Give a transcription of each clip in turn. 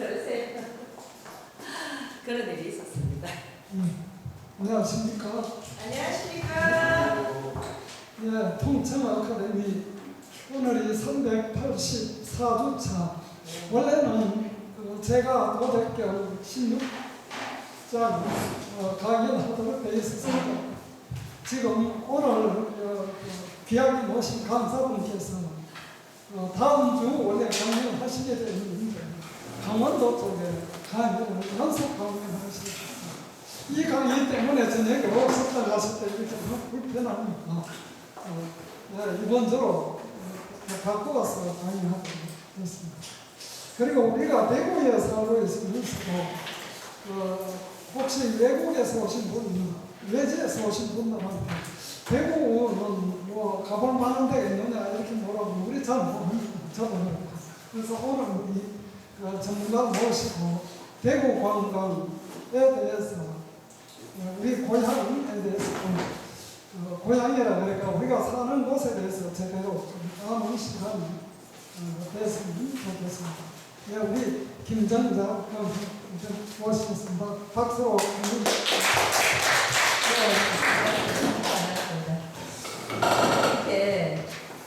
그러세요. 그런 일이 있었습니다. 안녕하십니까. 안녕하십니까. 예, 통청 아카데미 오늘이 384주차. 원래는 제가 도덕경 16장 강연하도록 되어 있었습니다. 지금 오늘 귀하게 모신 강사분께서 다음 주 원래 강연을 하시게 되어 있는데 강원도 쪽에 강연을 연속 강연하시겠습니다. 이 강의 때문에 저녁에 오셨다 갔을 때 이렇게 불편합니다. 이번 주로 갖고 와서 강의하고 있습니다. 그리고 우리가 대구에 살고 있으면서도 혹시 외국에서 오신 분, 외지에서 오신 분들한테 대구는 뭐 가볼 만한 데가 있느냐 이렇게 물어보면 우리 잘 모릅니다. 저도 그래서 오늘 우리 전문가 모시고 대구 관광에 대해서 우리 고향에 대해서 고향이라 그러니까 우리가 사는 곳에 대해서 제대로 아는 시간이 됐으면 좋겠습니다. 예, 우리 김정자 모시겠습니다. 박수로. 이렇게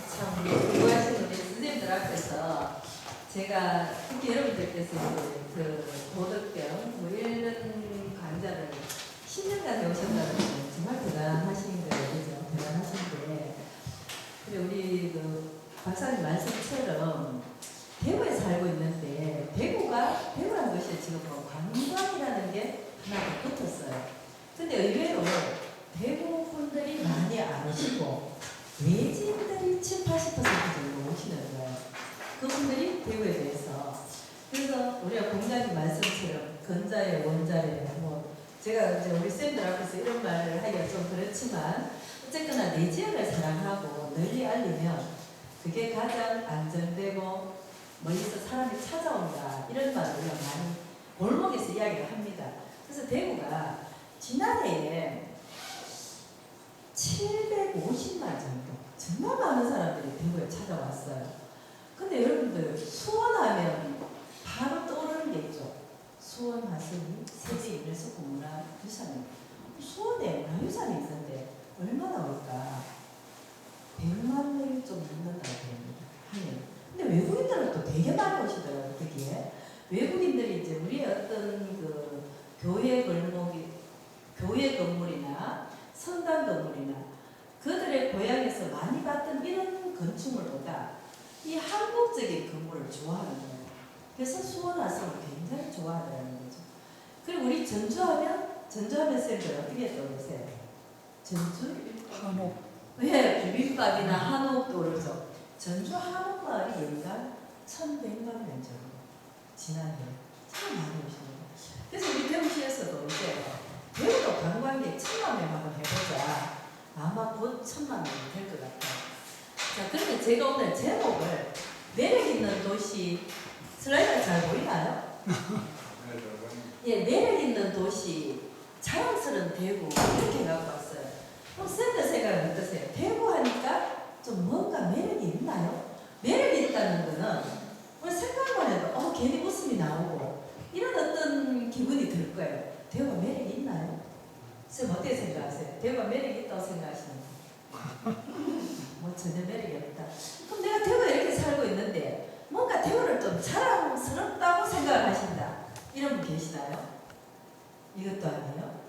참 공부하시는 우리 선생님들 앞에서 제가 특히 여러분들께서 그 도덕경 뭐 이런 강좌를 10년간 배우셨다는 게 정말 대단하신 거예요. 그죠? 대단하신데. 그리고 우리 그 박사님 말씀처럼 대구에 살고 있는데 대구라는 것이 지금 뭐 관광이라는 게 하나 더 붙었어요. 근데 의외로 대구 분들이 많이 안 오시고 외지인들이 7, 80% 정도 오시는 거예요. 그분들이 대구에 대해서. 그래서 우리가 공자님 말씀처럼 건자의 원자래 뭐 제가 이제 우리 쌤들 앞에서 이런 말을 하기가 좀 그렇지만 어쨌거나 내 지역을 사랑하고 널리 알리면 그게 가장 안정되고 멀리서 사람이 찾아온다 이런 말을 우리가 많이 골목에서 이야기를 합니다. 그래서 대구가 지난해에 750만 정도 정말 많은 사람들이 대구에 찾아왔어요. 근데 여러분들 수원하면 바로 떠오르는 게 있죠. 수원 하시니 세계 유네스코 문화유산이 수원에 문화유산이 있는데 얼마나 올까? 100만 명이 좀 넘는다고 합니다. 근데 외국인들은 또 되게 많이 오시더라고요. 거기에 외국인들이 이제 우리의 어떤 그 교회 건물이나 성당 건물이나 그들의 고향에서 많이 봤던 이런 건축물보다 이 한국적인 건물을 좋아하는 거예요. 그래서 수원 와서 굉장히 좋아하더라는 거죠. 그리고 우리 전주하면 쌤들 어떻게 떠오르세요? 전주? 한옥. 네, 비빔밥이나 한옥도 오르죠. 전주 한옥마을이 연간 1100만 명 정도 지난해 참 많이 오시는 거예요. 그래서 우리 대구시에서도 이제 대구도 관광객 1000만 명 한번 해보자. 아마 곧 1000만 명이 될 것 같아요. 자, 그러면 제가 오늘 제목을 매력 있는 도시, 슬라이드가 잘 보이나요? 예, 매력 있는 도시, 자랑스러운 대구 이렇게 갖고 왔어요. 그럼 쌤들 생각은 어떠세요? 대구 하니까 좀 뭔가 매력이 있나요? 매력이 있다는 거는 우리 생각만 해도 괜히 웃음이 나오고 이런 어떤 기분이 들 거예요. 대구가 매력이 있나요? 쌤 어떻게 생각하세요? 대구가 매력이 있다고 생각하시나요? 뭐 전혀 매력이 없다. 그럼 내가 대구에 이렇게 살고 있는데 뭔가 대구를 좀 자랑스럽다고 생각을 하신다. 이런 분 계시나요? 이것도 아니에요?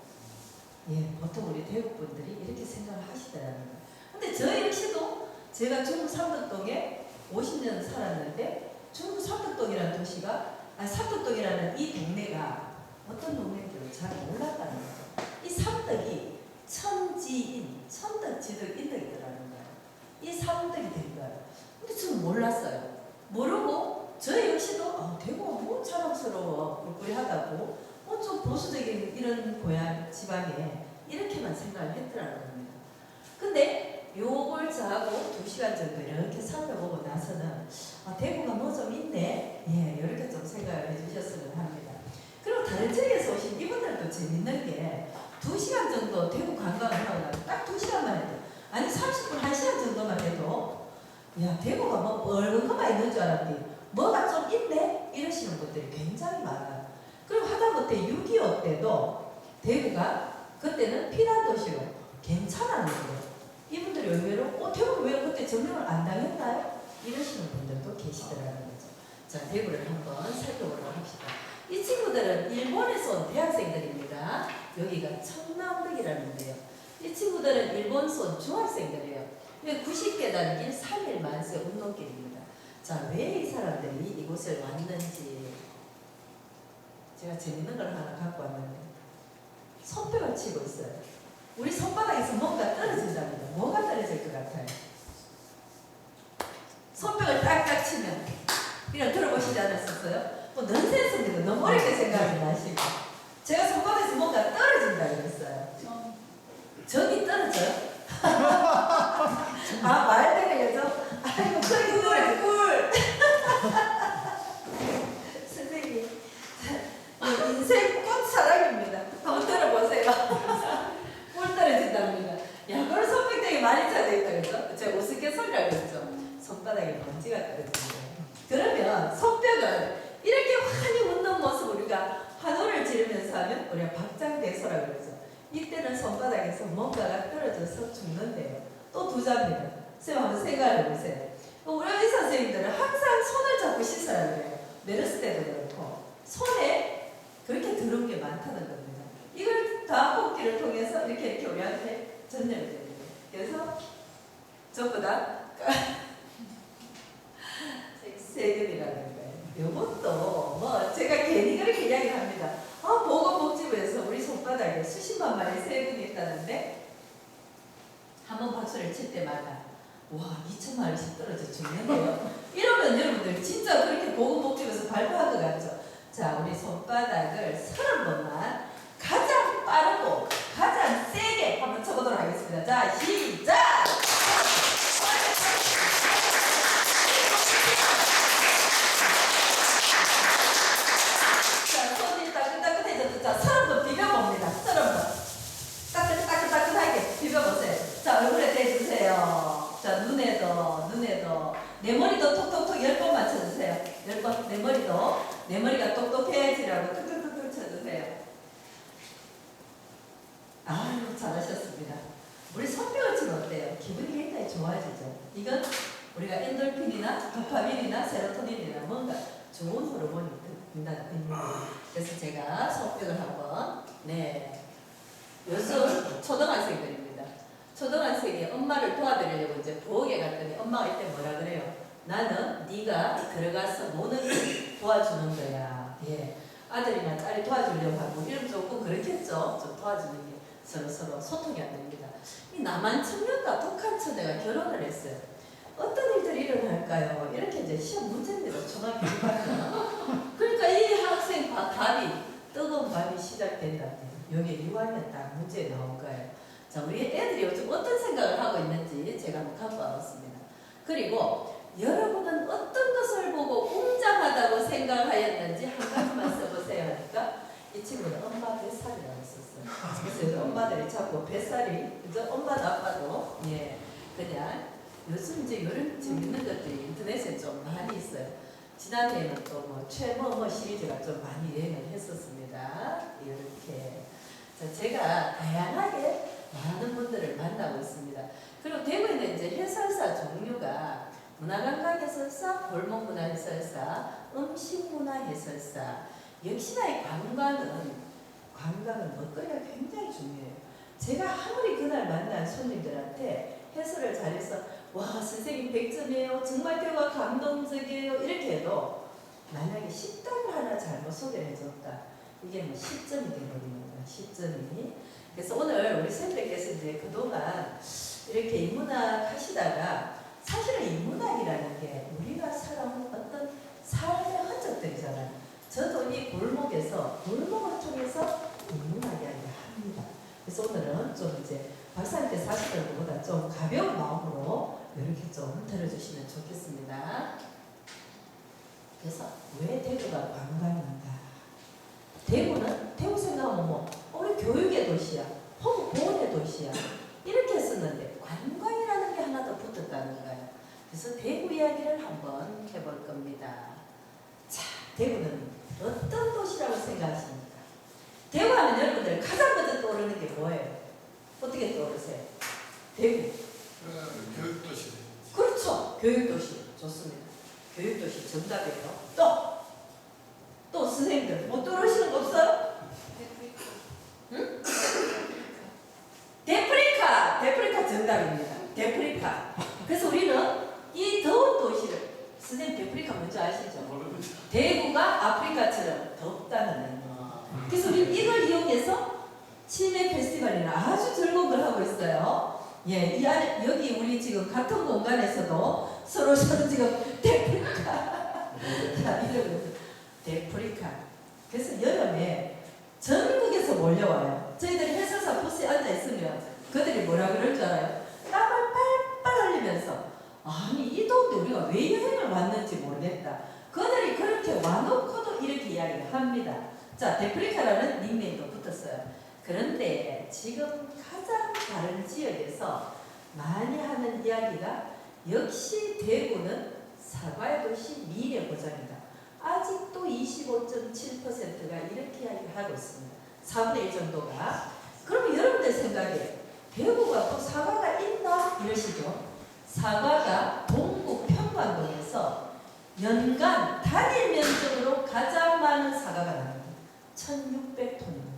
예, 보통 우리 대구 분들이 이렇게 생각을 하시더라는 거예요. 근데 저 역시도 제가 중구 삼덕동에 50년 살았는데 중구 삼덕동이라는 도시가 삼덕동이라는 이 동네가 어떤 동네인지를 잘 몰랐다는 거죠. 이 삼덕이 천지인, 천덕지덕 인덕이더라는 거예요. 이 삼덕이 된 거예요. 근데 저는 몰랐어요. 모르고 저 역시도 대구가 뭐 자랑스러워 꿀꿀하다고 좀 보수적인 이런 고향 지방에 이렇게만 생각을 했더라는 겁니다. 근데 요걸 저하고 2시간 정도 이렇게 살펴보고 나서는 대구가 뭐 좀 있네. 예, 이렇게 좀 생각을 해주셨으면 합니다. 그리고 다른 지역에서 오신 이분들도 재밌는 게 2시간 정도 대구 관광을 하고 나서 딱 2시간만 해도 아니 30분, 1시간 정도만 해도 야 대구가 뭐 얼굴만 있는 줄 알았더니 뭐가 좀 있네? 이러시는 분들이 굉장히 하다못해 6.25 때도 대구가 그때는 피난 도시로 괜찮았는데 이분들이 의외로 대구는 왜 그때 점령을 안 당했나요? 이러시는 분들도 계시더라는 거죠. 자, 대구를 한번 살펴보도록 합시다. 이 친구들은 일본에서 온 대학생들입니다. 여기가 청남동이라는데요. 이 친구들은 일본에서 온 중학생들이에요. 90계단 길 3일 만세 운동길입니다. 자, 왜 이 사람들이 이곳을 왔는지 제가 재밌는 걸 하나 갖고 왔는데 손뼉을 치고 있어요. 우리 손바닥에서 뭔가 떨어진답니다. 뭐가 떨어질 것 같아요? 손뼉을 딱딱 치면 이런 들어보시지 않았었어요? 뭐 넌센스입니다. 너무 어렵게 생각하지 마시고 제가 손바닥에서 뭔가 떨어진다 그랬어요. 전이 떨어져요? 아, 말대로죠? 아이고, 꿀! 선생님, 인생 꽃사랑입니다. 한번 들어보세요. 꿀 떨어진답니다. 야, 그걸 손바닥에 많이 차져있다 그랬죠? 제가 우스갯소리라고 그랬죠? 손바닥에 먼지가 떨어집니다. 그러면 손뼉은 이렇게 환히 웃는 모습 우리가 환호를 지르면서 하면 우리가 박장대소라고 그러죠. 이때는 손바닥에서 뭔가가 떨어져서 죽는데요. 또 두자입니다. 선생님 한번 생각해 보세요. 우리 의사 선생님들은 항상 손을 잡고 씻어야 돼요. 메르스 때도 그렇고 손에 그렇게 더러운 게 많다는 겁니다. 이걸 다항복기를 통해서 이렇게 우리한테 전달이 됩니다. 그래서 전부 다 세금이라는 거예요. 이것도 뭐 제가 괜히 그렇게 이야기합니다. 보건복지부에서 우리 손바닥에 수십만 마리 세금이 있다는데 한번 박수를 칠 때마다 와 2,000마리씩 떨어져 죽는데요. 이러면 여러분들 진짜 그렇게 보건복지부에서 발표할 것 같죠? 자, 우리 손바닥을 30번만 가장 빠르고 가장 세게 한번 쳐보도록 하겠습니다. 자, 시작! 자, 손이 따끈따끈해졌죠? 자, 30번 비벼봅니다. 30번. 따끈따끈하게 비벼보세요. 자, 얼굴에 대주세요. 자, 눈에도. 내 머리도 톡톡톡 10번만 쳐주세요. 10번. 내 머리가 똑똑해지라고 툭툭툭툭 쳐주세요. 아유, 잘하셨습니다. 우리 손뼉을 치면 어때요? 기분이 굉장히 좋아지죠. 이건 우리가 엔돌핀이나 도파민이나 세로토닌이나 뭔가 좋은 호르몬이 든다는 의미입니다. 그래서 제가 손뼉을 한번 요즘 초등학생들입니다. 초등학생이 엄마를 도와드리려고 이제 부엌에 갔더니 엄마가 이때 뭐라 그래요? 나는 네가 들어가서 노는 걸 도와주는 거야. 예. 아들이나 딸이 도와주려고 하고 이러면 조금 그렇겠죠. 좀 도와주는 게 서로 소통이 안 됩니다. 이 남한 청년과 북한 처녀가 결혼을 했어요. 어떤 일들이 일어날까요? 이렇게 이제 시험 문제입니다. 초등학교 6학년. 그러니까 이 학생 답이 뜨거운 밤이 시작된다. 여기 6학년 딱 문제에 나온 거예요. 자, 우리 애들이 요즘 어떤 생각을 하고 있는지 제가 한번 갖고 와봤습니다. 그리고 여러분은 어떤 것을 보고 웅장하다고 생각하였는지 한 가지만 써보세요 하니까 이 친구는 엄마 뱃살이라고 썼어요. 그래서 엄마들이 자꾸 뱃살이, 그죠? 엄마도 아빠도, 그냥 요즘 이제 이런 재밌는 것들이 인터넷에 좀 많이 있어요. 지난해에는 또 뭐 최뭐뭐 시리즈가 좀 많이 유행을 했었습니다. 이렇게. 자, 제가 다양하게 많은 분들을 만나고 있습니다. 그리고 대구에는 이제 해설사 종류가 문화관광해설사, 골목문화해설사, 음식문화해설사. 역시나 이 관광은 먹거리가 굉장히 중요해요. 제가 아무리 그날 만난 손님들한테 해설을 잘해서 와 선생님 100점이에요. 정말 대화가 감동적이에요. 이렇게 해도 만약에 식당을 하나 잘못 소개를 해줬다. 이게 뭐 10점이 되거든요. 10점이. 그래서 오늘 우리 선생님께서 이제 그동안 이렇게 인문학 하시다가 사실은 인문학이라는 게 우리가 살아온 어떤 삶의 흔적들이잖아요. 저도 이 골목에서 골목을 통해서 인문학 이야기를 합니다. 그래서 오늘은 좀 이제 박사님께서 하시던 것보다 좀 가벼운 마음으로 이렇게 좀 들어주시면 좋겠습니다. 그래서 왜 대구가 관광인가? 대구는 대구 생각하면 뭐 우리 교육의 도시야, 보건의 도시야 이렇게 했었는데 관광이라는 게 하나 더 붙었다는 거예요. 그래서 대구 이야기를 한번 해볼 겁니다. 자, 대구는 어떤 도시라고 생각하십니까? 대구 하면 여러분들 가장 먼저 떠오르는 게 뭐예요? 어떻게 떠오르세요? 대구. 교육도시. 그렇죠. 교육도시. 좋습니다. 교육도시 정답이에요. 또 선생님들 뭐 떠오르시는 거 없어요? 응? 데프리카 정답입니다. 데프리카. 그래서 우리는 이 더운 도시를 선생님 데프리카 뭔지 아시죠? 모릅니다. 대구가 아프리카처럼 덥다는 의미입니다. 그래서 우리는 이걸 이용해서 치맥 페스티벌이나 아주 즐거운 걸 하고 있어요. 예, 이 안에 여기 우리 지금 같은 공간에서도 서로 지금 데프리카 이러고 데프리카. 그래서 여름에 전국에서 몰려와요. 저희들이 해설사 부스에 앉아 있으면 그들이 뭐라 그럴 줄 알아요? 땀을 빨빨 흘리면서 아니 이 더운데 우리가 왜 여행을 왔는지 모르겠다. 그들이 그렇게 와놓고도 이렇게 이야기를 합니다. 자, 데프리카라는 닉네임도 붙었어요. 그런데 지금 가장 다른 지역에서 많이 하는 이야기가 역시 대구는 사과의 도시 미래 보장이다. 아직도 25.7%가 이렇게 이야기하고 있습니다. 4분의 1 정도가. 그러면 여러분들 생각에 대구가 또 사과가 있나? 이러시죠. 사과가 동구 평관동에서 연간 단일 면적으로 가장 많은 사과가 납니다. 1600톤입니다.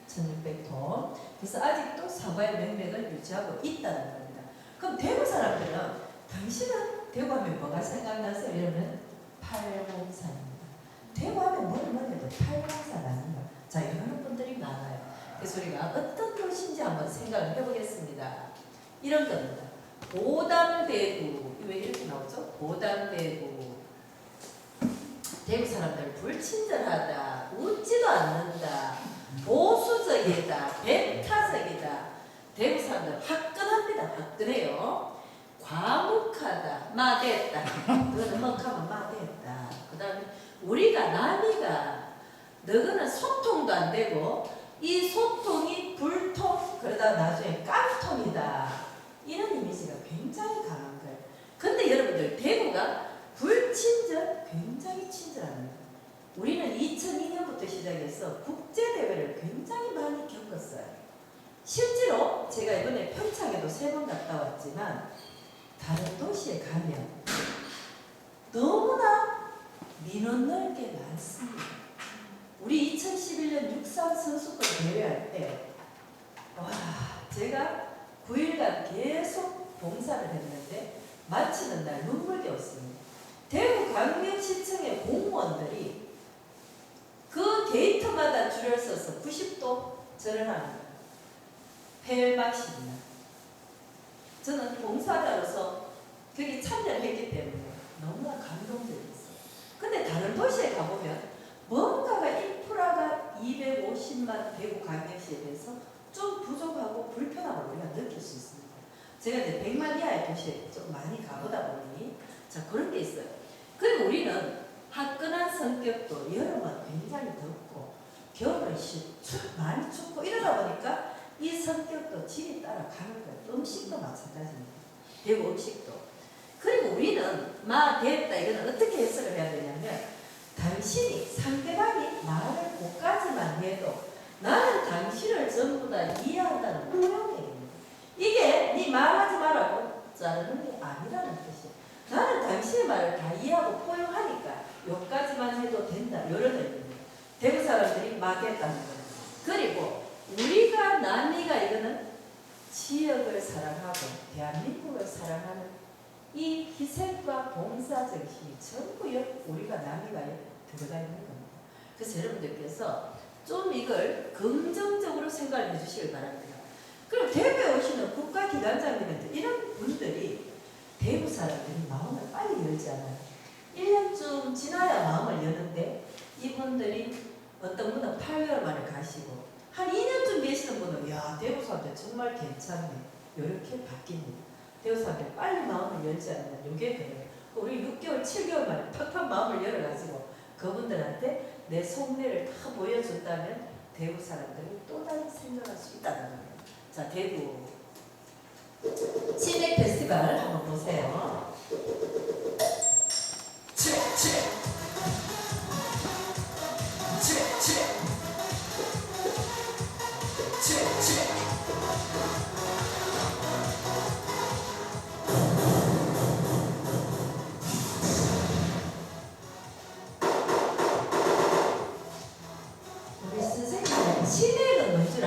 1600톤. 그래서 아직도 사과의 명맥을 유지하고 있다는 겁니다. 그럼 대구 사람들은 당신은 대구하면 뭐가 생각나서 이러면 팔공산입니다. 대구하면 뭐를 해도 팔공산 아닌가. 자, 이러는 분들이 많아요. 그래서 우리가 어떤 것인지 한번 생각을 해보겠습니다. 이런 겁니다. 보담대구. 왜 이렇게 나오죠? 보담대구. 대구 사람들 불친절하다, 웃지도 않는다, 보수적이다, 배타적이다. 대구 사람들 화끈합니다. 화끈해요. 과묵하다, 마대했다. 그거는 헉하면 마대했다. 그 다음에 우리가 남이가 너희는 소통도 안 되고 이 소통이 불통 그러다 나중에 깡통이다. 이런 이미지가 굉장히 강한 거예요. 근데 여러분들 대구가 불친절 굉장히 친절합니다. 우리는 2002년부터 시작해서 국제대회를 굉장히 많이 겪었어요. 실제로 제가 이번에 평창에도 3번 갔다 왔지만 다른 도시에 가면 너무나 민원 넣을 게 많습니다. 우리 2011년 육상 선수권 대회할 때 와, 제가 9일간 계속 봉사를 했는데 마치는 날 눈물겨웠습니다. 대구광역시청의 공무원들이 그 게이트마다 줄을 서서 90도 절을 합니다. 폐막식이나. 저는 봉사자로서 거기 참여를 했기 때문에 너무나 감동적이었어요. 근데 다른 도시에 가보면 뭔가가 인프라가 250만 대구광역시에 비해서 좀 부족하고 불편함을 우리가 느낄 수 있습니다. 제가 이제 100만 이하의 도시에 좀 많이 가보다 보니 자 그런 게 있어요. 그리고 우리는 화끈한 성격도 여름은 굉장히 덥고 겨울은 많이 춥고 이러다 보니까 이 성격도 질이 따라가는 거예요. 음식도 마찬가지입니다. 대구 음식도. 그리고 우리는 마 됐다 이거는 어떻게 해석을 해야 되냐면 당신이 상대방이 말을 고까지만 해도 나는 당신을 전부 다 이해한다는 포용력입니다. 이게 네 말하지 말라고 자르는 게 아니라는 뜻이에요. 나는 당신의 말을 다 이해하고 포용하니까 여기까지만 해도 된다. 이런 의미입니다. 대구 사람들이 막했다는 거예요. 그리고 우리가 남이가 이거는 지역을 사랑하고 대한민국을 사랑하는 이 희생과 봉사 정신이 전부 우리가 남이가에 들어가 있는 겁니다. 그래서 여러분들께서 좀 이걸 긍정적으로 생각을 해주시길 바랍니다. 그럼 대구에 오시는 국가기관장님들 이런 분들이 대구 사람들이 마음을 빨리 열지 않아요. 1년쯤 지나야 마음을 여는데 이분들이 어떤 분은 8개월 만에 가시고 한 2년쯤 계시는 분은 야 대구 사람들 정말 괜찮네 이렇게 바뀝니다. 대구 사람들 빨리 마음을 열지 않으면 이게 그래요. 우리 6개월 7개월 만에 팍팍 마음을 열어가지고 그분들한테 내 속내를 다 보여준다면 대구 사람들이 또 다른 생각할 수 있다는 거예요. 자 대구 치맥 페스티벌 한번 보세요.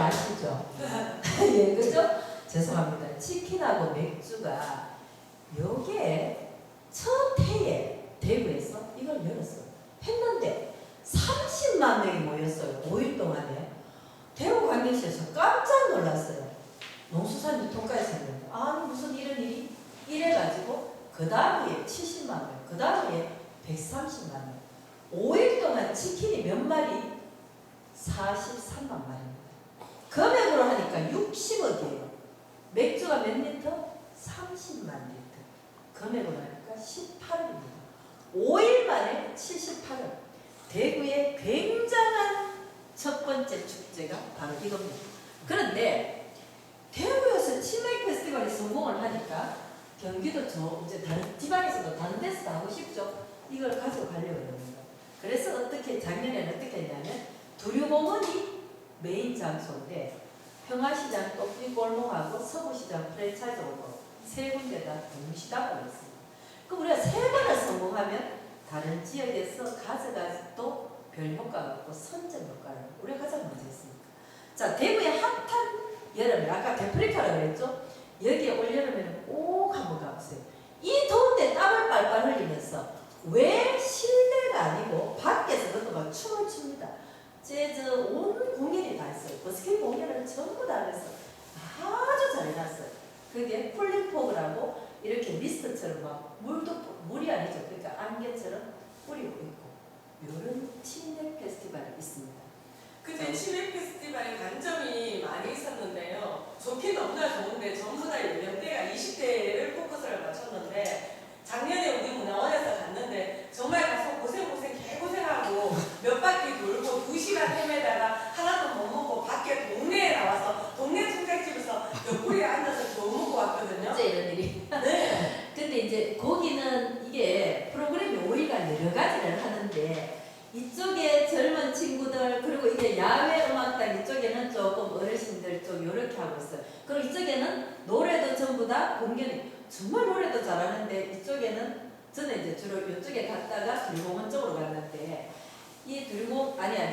아시죠? 예, 그죠? 죄송합니다. 치킨하고 맥주가 여기에 첫 해에 대구에서 이걸 열었어요. 했는데 30만 명이 모였어요. 5일 동안에. 대구 관계시에서 깜짝 놀랐어요. 농수산물 통과해서 했는데 아니 무슨 이런 일이? 이래가지고 그 다음 해에 70만 명, 그 다음 해에 130만 명. 5일 동안 치킨이 몇 마리? 43만 마리입니다. 금액으로 하니까 60억이에요. 맥주가 몇 리터? 30만 리터. 금액으로 하니까 18억입니다. 5일 만에 78억. 대구의 굉장한 첫 번째 축제가 바로 이겁니다. 그런데 대구에서 치맥 페스티벌이 성공을 하니까 경기도 이제 다른 지방에서도 다른 데서도 하고 싶죠. 이걸 가져가려고 합니다. 그래서 작년에는 어떻게 했냐면 두류공원이 메인 장소인데 평화시장 똑비골목하고 서구시장 프랜차이즈로 세 군데 다 동시 답을 했습니다. 그럼 우리가 세 번을 성공하면 다른 지역에서 가져가서 또 별 효과가 없고 선점 효과를 우리가 가장 먼저 했습니다. 자, 대구의 핫한 여름에 아까 데프리카라고 그랬죠? 여기에 올여름에는 꼭 한번 가보세요. 이 더운데 땀을 빨빨 흘리면서 왜 실내가 아니고 밖에서 막 춤을 춥니다. 재즈 온 공연이 다 했어요. 버스킹 공연을 전부 다 해서 아주 잘 해놨어요. 그게 폴링포그라고 이렇게 미스트처럼 막 물이 아니죠. 그러니까 안개처럼 뿌리고 있고 이런 치맥 페스티벌이 있습니다. 그때 치맥 페스티벌의 단점이 많이 있었는데요. 좋긴 너무나 좋은데 전부 다 연령대가 20대를 포커스를 맞췄는데 작년에 우리 문화원에서 갔는데 정말 가서 개고생하고 몇 바퀴 돌고 2시간 헤매다가 하나도 못 먹고 밖에 동네에 나와서 동네 총각집에서 옆구리에 앉아서 겨우 먹고 왔거든요. 진짜 이런 일이. 네. 근데 이제 거기는 이게 프로그램이 5일간 여러 가지를 하는데 이쪽에 젊은 친구들 그리고 이제 야외 음악단 이쪽에는 조금 어르신들 쪽 이렇게 하고 있어요. 그리고 이쪽에는 노래도 전부 다 공연이 정말 노래도 잘하는데 이쪽에는 저는 이제 주로 이쪽에 갔다가 들공원 쪽으로 갔는데 이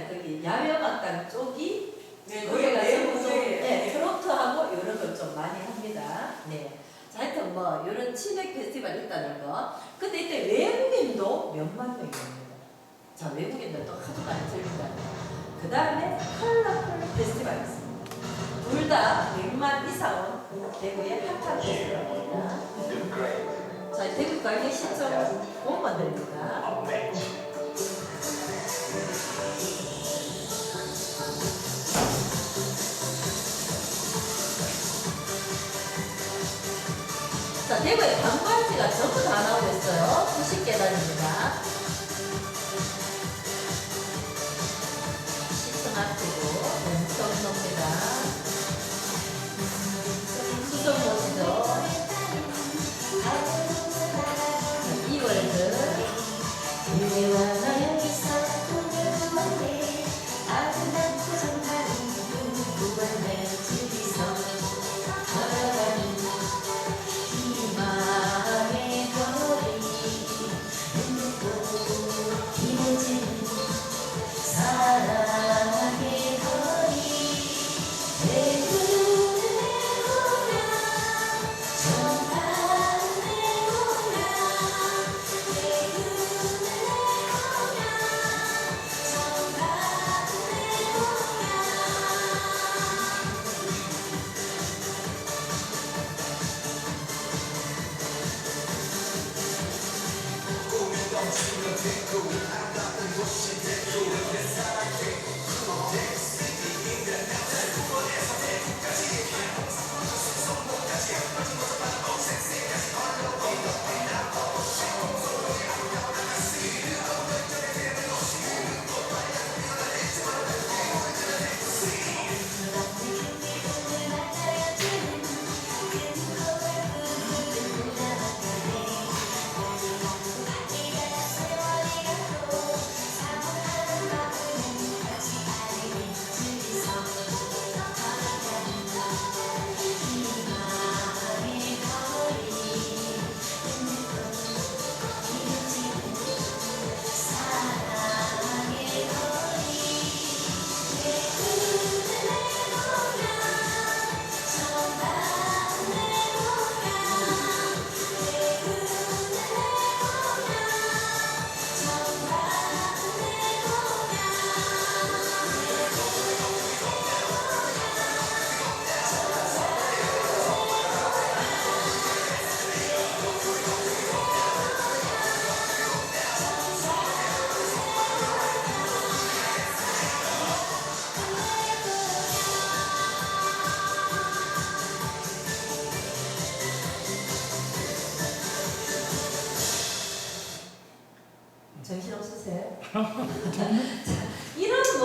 거기 야외 음악단 쪽이 네, 노래가 거기 전부 좀 네, 트로트하고 이런 걸 좀 많이 합니다. 네. 자, 하여튼 뭐 이런 치맥 페스티벌 있다는 거. 근데 이때 외국인도 몇만 명이 옵니다. 자, 외국인들도 아주 많이 즐긴다는 거. 그 다음에 컬러풀 페스티벌이 있습니다. 둘 다 100만 이상 온 대구의 핫한 페스티벌입니다. 자, 대구 가게 시청 공만 됩니다. 자, 대구에 관광지가 전부 다 나오고 있어요. 90계단입니다. 시청 앞이고, 연천로입니다. 수성모시죠. 이월드.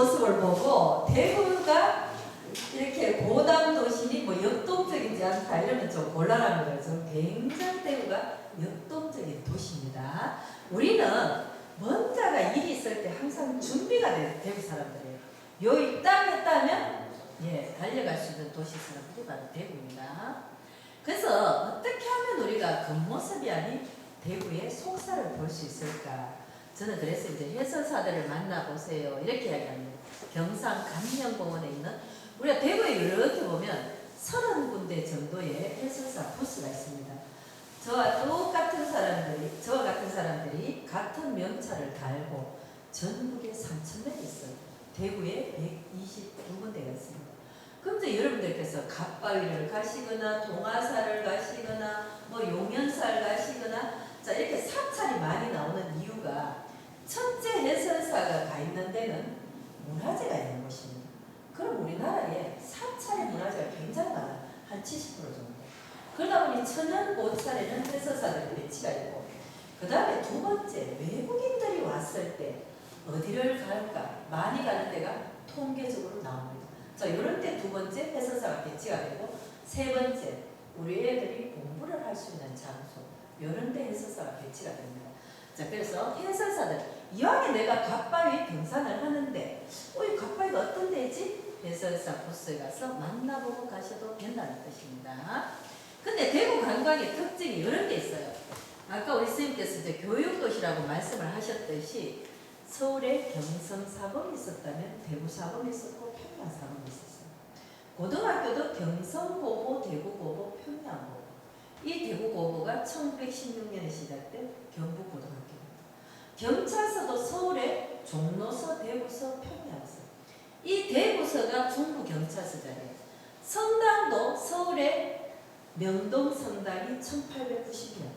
모습을 보고 대구가 이렇게 고담 도시니 뭐 역동적이지 않다 이러면 좀 곤란합니다. 그래서 굉장히 대구가 역동적인 도시입니다. 우리는 뭔가가 일이 있을 때 항상 준비가 돼요. 대구 사람들이에요. 여기 딱 했다면 예, 달려갈 수 있는 도시 사람들이 바로 대구입니다. 그래서 어떻게 하면 우리가 겉모습이 아닌 대구의 속살을 볼 수 있을까? 저는 그래서 이제 해설사들을 만나보세요. 이렇게 이야기합니다. 경상 감명공원에 있는 우리가 대구에 이렇게 보면 30군데 정도의 해설사 부스가 있습니다. 저와 같은 사람들이 같은 명찰을 달고 전국에 3,000대가 있어요. 대구에 122군데가 있습니다. 그럼 이제 여러분들께서 갓바위를 가시거나 동화사를 가시거나 뭐 용연사를 가시거나 자 이렇게 사찰이 많이 나오는 이유가 첫째 해설사가 가 있는 데는 문화재가 있는 곳입니다. 그럼 우리나라에 사찰의 문화재가 굉장히 많아요. 한 70% 정도. 그러다 보니 천연 고찰에는 해설사들의 배치가 있고 그 다음에 두 번째 외국인들이 왔을 때 어디를 갈까? 많이 가는 데가 통계적으로 나옵니다. 자, 이런 때 두 번째 해설사가 배치가 되고 세 번째 우리 애들이 공부를 할 수 있는 장소 이런 데 해설사가 배치가 됩니다. 자, 그래서 해설사들 이왕에 내가 갓바위 등산을 하는데 이 갓바위가 어떤 데지? 해설사 부스에 가서 만나보고 가셔도 된다는 뜻입니다. 근데 대구 관광의 특징이 이런 게 있어요. 아까 우리 선생님께서 이제 교육도시라고 말씀을 하셨듯이 서울에 경성사범이 있었다면 대구사범이 있었고 평양사범이 있었어요. 고등학교도 경성고고, 대구고고, 평양고고. 이 대구고고가 1916년에 시작된 경북고등학교입니다. 경찰서도 서울에 종로서, 대구서, 평양서. 이 대구서가 중부경찰서잖아요. 성당도 서울에 명동성당이 1890년,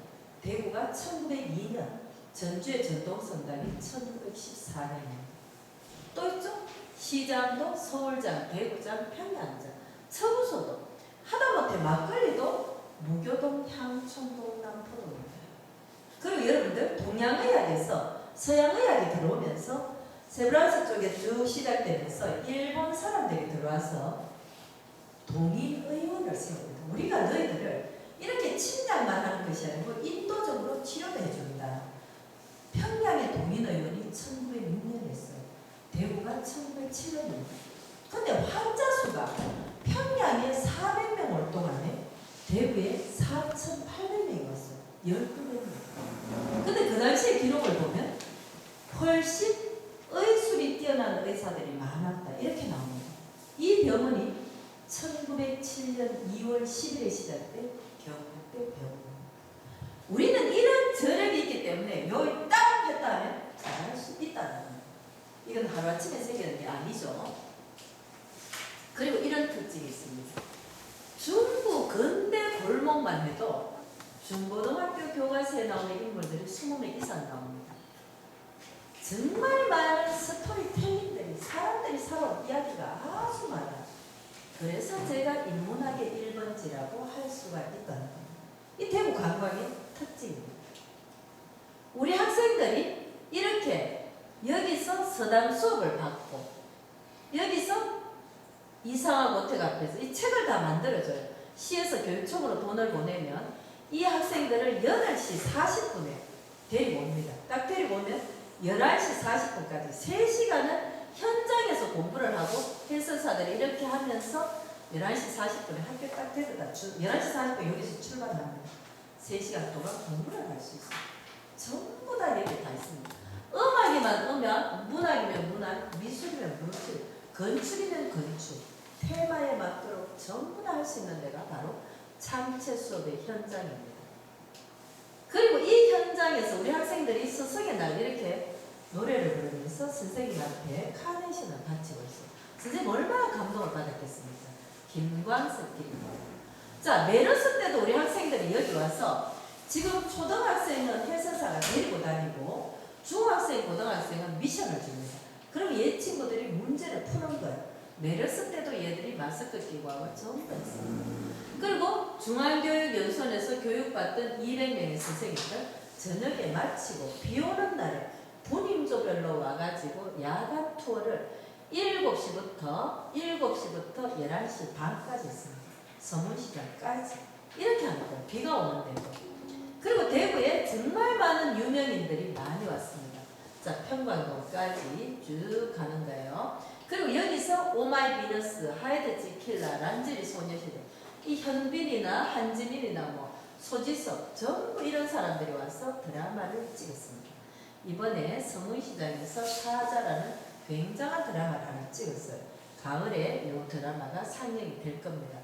대구가 1902년, 전주의 전동성당이 1914년입니다. 또 있죠? 시장도 서울장, 대구장, 평양장, 서구소도 하다못해 막걸리도 무교동, 향촌동, 남포동입니다. 그리고 여러분들 동양의학에서 서양의학이 들어오면서 세브란스 쪽에 쭉 시작되면서 일본 사람들이 들어와서 동일의원을 세웁니다. 우리가 너희들을 이렇게 침략만 하는 것이 아니고 인도적으로 치료도 해줍니다. 평양의 동인의원이 1906년에 했어요. 대구가 1907년입니다. 근데 환자 수가 평양에 400명 올 동안에 대구에 4,800명이 왔어요. 12배입니다. 근데 그 당시의 기록을 보면 훨씬 의술이 뛰어난 의사들이 많았다. 이렇게 나옵니다. 이 병원이 1907년 2월 10일에 시작된 경북대 병원. 우리는 이런 저력이 있기 때문에 여기 딱 했다 하면 잘할 수 있다는 겁니다. 이건 하루아침에 생기는 게 아니죠. 그리고 이런 특징이 있습니다. 중부 근대 골목만 해도 중고등학교 교과서에 나오는 인물들이 20명 이상 나옵니다. 정말 많은 스토리텔링들이 사람들이 살아온 이야기가 아주 많아요. 그래서 제가 인문학의 1번지라고 할 수가 있다는 겁니다. 이 대구 관광의 특징입니다. 우리 학생들이 이렇게 여기서 서당 수업을 받고 여기서 이상한 모택 앞에서 이 책을 다 만들어줘요. 시에서 교육청으로 돈을 보내면 이 학생들을 8시 40분에 데리고 옵니다. 딱 데리고 오면 11시 40분까지 3시간을 현장에서 공부를 하고 해설사들이 이렇게 하면서 11시 40분에 학교 딱 데려다 11시 40분 여기서 출발합니다. 3시간 동안 공부를 할 수 있어요. 전부 다 여기 다 있습니다. 음악이만 오면 문학이면 문학, 미술이면 미술, 건축이면 건축, 테마에 맞도록 전부 다 할 수 있는 데가 바로 참체 수업의 현장입니다. 그리고 이 현장에서 우리 학생들이 스승의 날 이렇게 노래를 부르면서 선생님한테 카네이션을 바치고 있어요. 선생님 얼마나 감동을 받았겠습니까? 김광석길입니다. 자, 메르스 때도 우리 학생들이 여기 와서 지금 초등학생은 해설사가 데리고 다니고 중학생, 고등학생은 미션을 줍니다. 그럼 얘 친구들이 문제를 푸는 거예요. 메르스 때도 얘들이 마스크 끼고 하고 전부 다 있어요. 그리고 중앙교육연수원에서 교육받던 200명의 선생님들 저녁에 마치고 비 오는 날에 분임조별로 와가지고 야간 투어를 7시부터 11시 반까지 있습니다. 서문시장까지. 이렇게 하는 거예요. 비가 오는데도. 그리고 대구에 정말 많은 유명인들이 많이 왔습니다. 자, 평광동까지 쭉 가는 거예요. 그리고 여기서 오마이 비너스, 하이드 지킬라, 란제리 소녀시대, 이 현빈이나 한지민이나 뭐 소지섭 전부 이런 사람들이 와서 드라마를 찍었습니다. 이번에 서문시장에서 사자라는 굉장한 드라마를 하나 찍었어요. 가을에 이 드라마가 상영이 될 겁니다.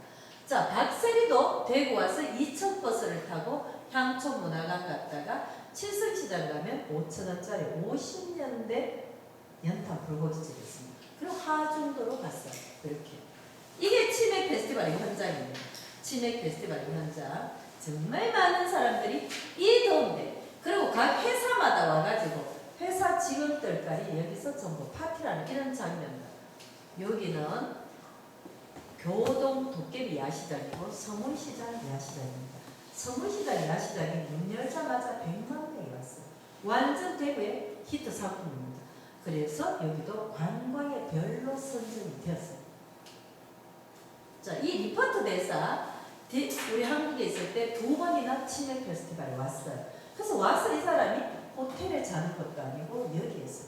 자, 박세리도 대구 와서 2,000버스를 타고 향촌문화관 갔다가 칠성시장 가면 5,000원짜리 50년대 연탄 불고기 집이었습니다. 그리고 하중도로 갔어요. 이렇게. 이게 치맥 페스티벌의 현장입니다. 치맥 페스티벌의 현장. 정말 많은 사람들이 이 더운데, 그리고 각 회사마다 와가지고 회사 직원들까지 여기서 전부 파티라는 이런 장면입니다. 여기는 교동 도깨비 야시장이고 서문시장 야시장입니다. 서문시장 야시장이 문 열자마자 100만 명이 왔어요. 완전 대구의 히트 상품입니다. 그래서 여기도 관광의 별로 선정이 되었어요. 자, 이 리포트 대사 우리 한국에 있을 때 2번이나 치맥 페스티벌에 왔어요. 그래서 와서 이 사람이 호텔에 자는 것도 아니고 여기에서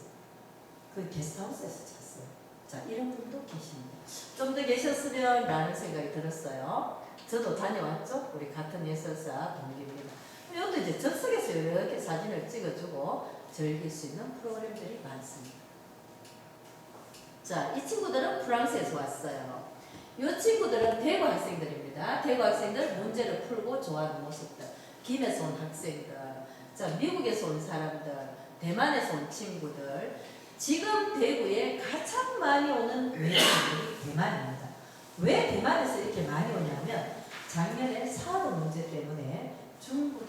그 게스트하우스에서 잤어요. 자, 이런 분도 계십니다. 좀 더 계셨으면 라는 생각이 들었어요. 저도 다녀왔죠. 우리 같은 예술사 동기입니다. 이것도 이제 접속해서 이렇게 사진을 찍어주고 즐길 수 있는 프로그램들이 많습니다. 자, 이 친구들은 프랑스에서 왔어요. 이 친구들은 대구 학생들입니다. 대구 학생들 문제를 풀고 좋아하는 모습들. 김에서 온 학생들, 자, 미국에서 온 사람들, 대만에서 온 친구들. 지금 대구에 가장 많이 오는 외국인들이 대만입니다. 왜 대만에서 이렇게 많이 오냐면 작년에 사드 문제 때문에 중국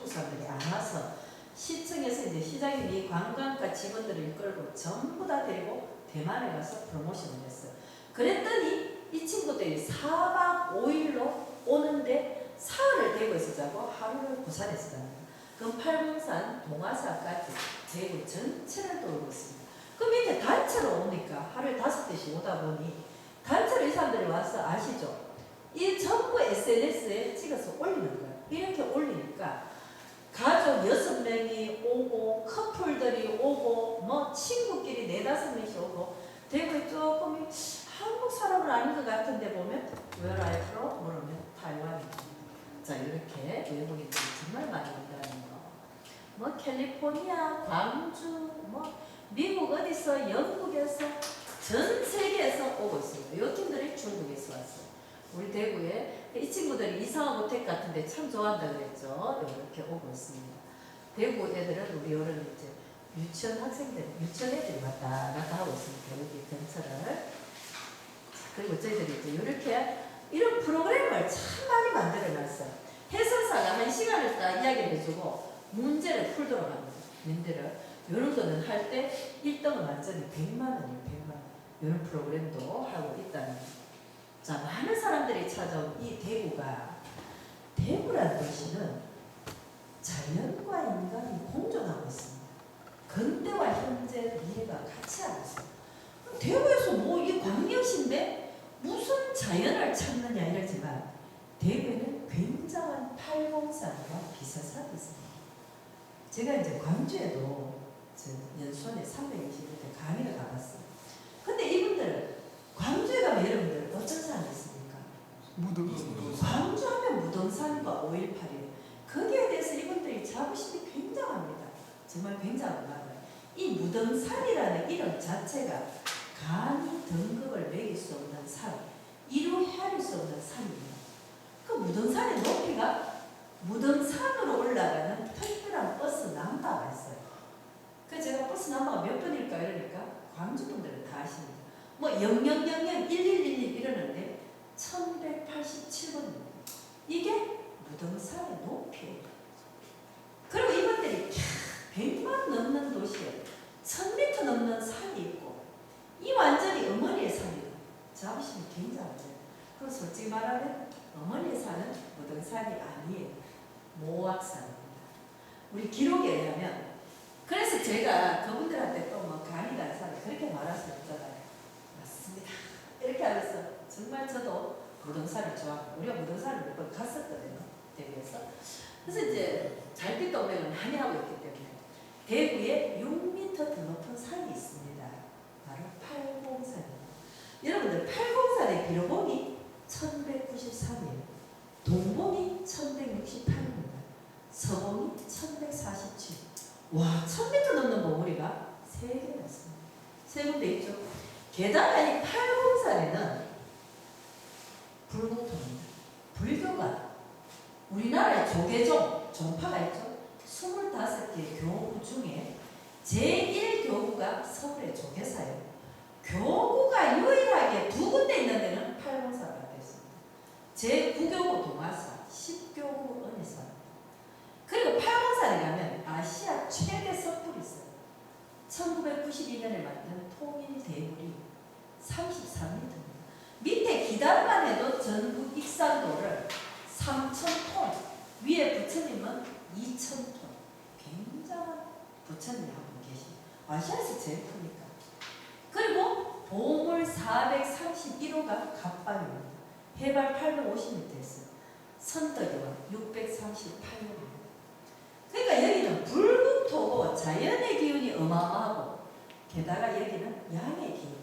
사람들이 안 와서 시청에서 이제 시장님이 관광가 직원들을 이끌고 전부 다 데리고 대만에 가서 프로모션을 했어요. 그랬더니 이 친구들이 4박 5일로 오는데 사흘을 대구에서 자고 하루를 부산에서 잡니다. 그럼 팔공산, 동화사까지 대구 전체를 돌고 있습니다. 그 밑에 단체로 오니까 하루에 5대씩 오다 보니 단체로 이 사람들이 와서 아시죠? 이 전부 SNS에 찍어서 올리는 거예요. 이렇게 올리니까 가족 6명이 오고 커플들이 오고 뭐 친구끼리 4-5명씩 오고 대구에 조금 한국 사람은 아닌 것 같은데 보면 Where are you from? 물으면 타이완입니다. 자, 이렇게 외국인들이 정말 많이 온다는 거. 뭐 캘리포니아, 광주, 뭐 미국 어디서, 영국에서, 전 세계에서 오고 있습니다. 이 팀들이 중국에서 왔어요. 우리 대구에 이 친구들이 이상한 호텔 같은데 참 좋아한다 그랬죠. 이렇게 오고 있습니다. 대구 애들은 우리 여름 이제 유치원 학생들, 유치원 애들이 왔다 갔다 하고 있습니다. 여기 근처를. 그리고 저희들이 이제 이렇게 이런 프로그램을 참 많이 만들어 놨어요. 해설사가 1시간을 딱 이야기를 해주고 문제를 풀도록 합니다. 문제를. 이런 거는 할 때 1등은 완전히 100만 원이에요. 100만 원. 이런 프로그램도 하고 있다는 거죠. 자, 많은 사람들이 찾아온 이 대구가, 대구라는 도시는 자연과 인간이 공존하고 있습니다. 근대와 현재, 미래가 같이 하고 있어요. 대구에서 뭐 이 광역시인데 무슨 자연을 찾느냐 이러지만 대구에는 굉장한 팔공산과 비사산이 있습니다. 제가 이제 광주에도 연수원에 320일 강의를 가봤어요. 근데 이분들은 광주에 가면 여러분들 어떤 산이 있습니까? 광주 하면 무등산과 5.18이에요. 거기에 대해서 이분들이 자부심이 굉장합니다. 정말 굉장한 말이에요. 이 무등산이라는 이름 자체가 감히 등급을 매길 수 없는 산, 이루 헤아릴 수 없는 산입니다. 그 무등산의 높이가 무등산으로 올라가는 특별한 버스 남바가 있어요. 그래서 제가 버스 남바가 몇 번일까 이러니까 광주 분들은 다 아십니다. 뭐 00001111 이러는데 1187번입니다. 이게 무등산의 높이예요. 그리고 이분들이 100만 넘는 도시에 1000m 넘는 산이 있고 이 완전히 어머니의 산이에요. 자부심이 굉장하죠. 그럼 솔직히 말하면 어머니의 산은 무등산이 아니에요. 모악산입니다. 우리 기록에 의하면 그래서 제가 그분들한테 또 뭐 강의단사를 그렇게 말할 수 없잖아요. 무등산을 좋아하고 우리가 무등산을 몇 번 갔었거든요. 대구에서. 그래서 이제 달빛 동맹을 많이 하고 있기 때문에 대구에 6m 더 높은 산이 있습니다. 바로 팔공산입니다. 여러분들 팔공산의 기록이 1193이에요. 동봉이 1168입니다. 서봉이 1147. 와, 1000m 넘는 봉우리가 3개 났습니다. 3군데 있죠. 게다가 이 팔공산에는 불공통입니다. 불교가 우리나라의 조계종, 종파가 있죠. 25개 교구 중에 제1교구가 서울의 조계사예요. 교구가 유일하게 2군데 있는 데는 팔공사가 있습니다. 제9교구 동화사, 10교구 은혜사. 그리고 팔공산에 가면 아시아 최대 섣불이 있어요. 1992년에 만든 통일대물이 33m입니다. 밑에 기단만 해도 전국 익산도를 3,000톤, 위에 부처님은 2,000톤. 굉장한 부처님이 한 분 계십니다. 아시아에서 제일 크니까. 그리고 보물 431호가 갑방입니다. 해발 850m 있어요. 선덕이와 638호입니다. 그러니까 여기는 불국토고 자연의 기운이 어마어마하고 게다가 여기는 양의 기운,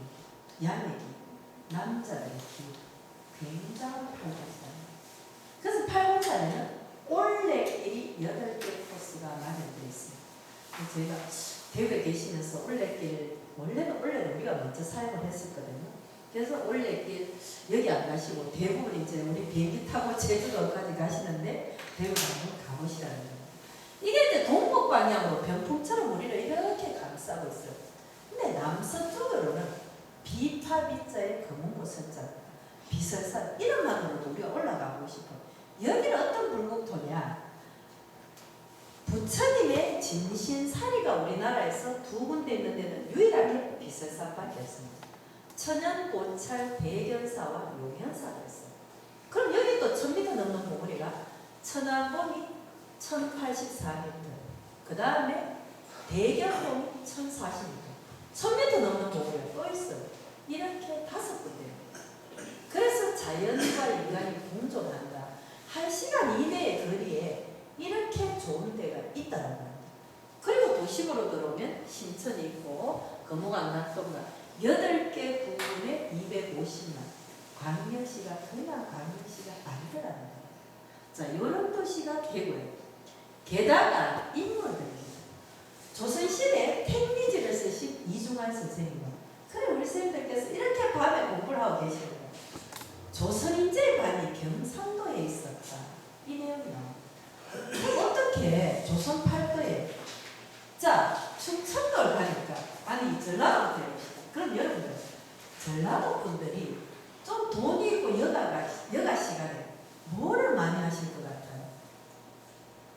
양의 기운, 남자의 기운, 굉장한 팔공산입니다. 그래서 팔공산에는 올레길이 8개 코스가 마련되어 있습니다. 제가 대구에 계시면서 올레길, 원래는 올레를 우리가 먼저 사용을 했었거든요. 그래서 올레길 여기 안 가시고 대부분 이제 우리 비행기 타고 제주도까지 가시는데 대구에 한번 가보시라는 거예요. 이게 이제 동북 방향으로 병풍처럼 우리를 이렇게 감싸고 있어요. 근데 남서쪽으로는 비파비자의 금운고 선자, 비설산 이름만으로도 우리가 올라가고 싶어요. 여기는 어떤 불국토냐? 부처님의 진신사리가 우리나라에서 2군데 있는 데는 유일하게 비설산밖에 없습니다. 천연, 고찰, 대견사와 용현사가 있어요. 그럼 여기 또 1000m 넘는 봉우리가 천안봉이 1084m, 그 다음에 대견봉이 1040m, 1000m 넘는 봉우리가 또 있어요. 이렇게 5군데예요. 그래서 자연과 인간이 공존한다. 1시간 이내의 거리에 이렇게 좋은 데가 있다는 겁니다. 그리고 도심으로 들어오면 신천이 있고 금호강, 낙동강 8개 부분에 250만. 광명시가 그냥 광명시가 아니더라는 거예요. 자, 이런 도시가 대구예요. 게다가 인물들입니다. 조선시대에 택리지를 쓰신 이중환 선생님. 그래 우리 선생님들께서 이렇게 밤에 공부를 하고 계시는 거예요. 조선인재반이 경상도에 있었다. 이 내용이 나옵니다. 어떻게 조선 팔도에 자 충청도를 가니까 아니 전라도 데려오시다. 그럼 여러분들 전라도 분들이 좀 돈이 있고 여가 시간에 뭐를 많이 하실 것 같아요?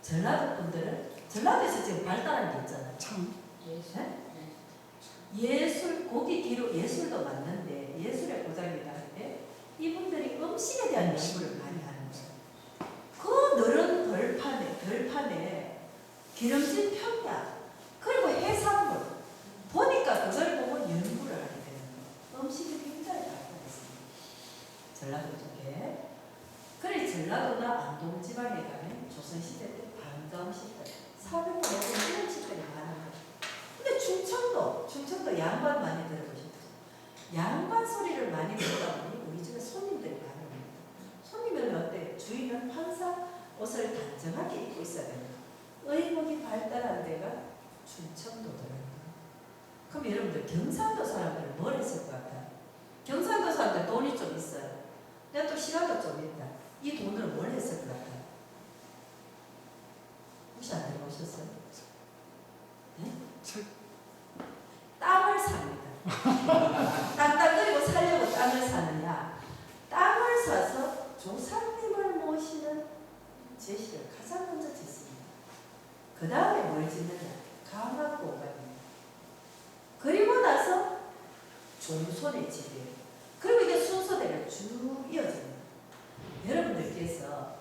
전라도 분들은 전라도에서 지금 발달한 게 있잖아요. 참. 예술, 고기 뒤로 예술도 맞는데 예술의 고장이다 하는데 이분들이 음식에 대한 연구를 많이 하는 거예요. 그 너른 들판에 기름진 평야 그리고 해산물 보니까 그걸 보고 연구를 하게 되는 거예요. 음식이 굉장히 발달했습니다. 전라도 쪽에. 그래 전라도나 안동 지방에 가면 조선시대 때 반가운 식들 400번 넘는 이런 식들이 많은 거예요. 근데 충청도 양반 많이 들어보셨죠? 양반 소리를 많이 듣다 보니 우리 집에 손님들이 많이 옵니다. 손님은 어때? 주인은 항상 옷을 단정하게 입고 있어야 됩니다. 의복이 발달한 데가 충청도더라고요. 그럼 여러분들 경상도 사람들은 뭘 했을 것 같아요? 경상도 사람들 돈이 좀 있어요. 근데 또 시간도 좀 있다. 이 돈을 뭘 했을 것 같아요? 혹시 안 들어보셨어요? 네? 땅을 삽니다. 땅땅거리고 살려고 땅을 사느냐? 땅을 사서 조상님을 모시는 제시를 가장 먼저 짓습니다. 그 다음에 뭘 짓느냐? 강학공간입니다. 그리고 나서 종손의 집이에요. 그리고 이게 순서대로 쭉 이어집니다. 여러분들께서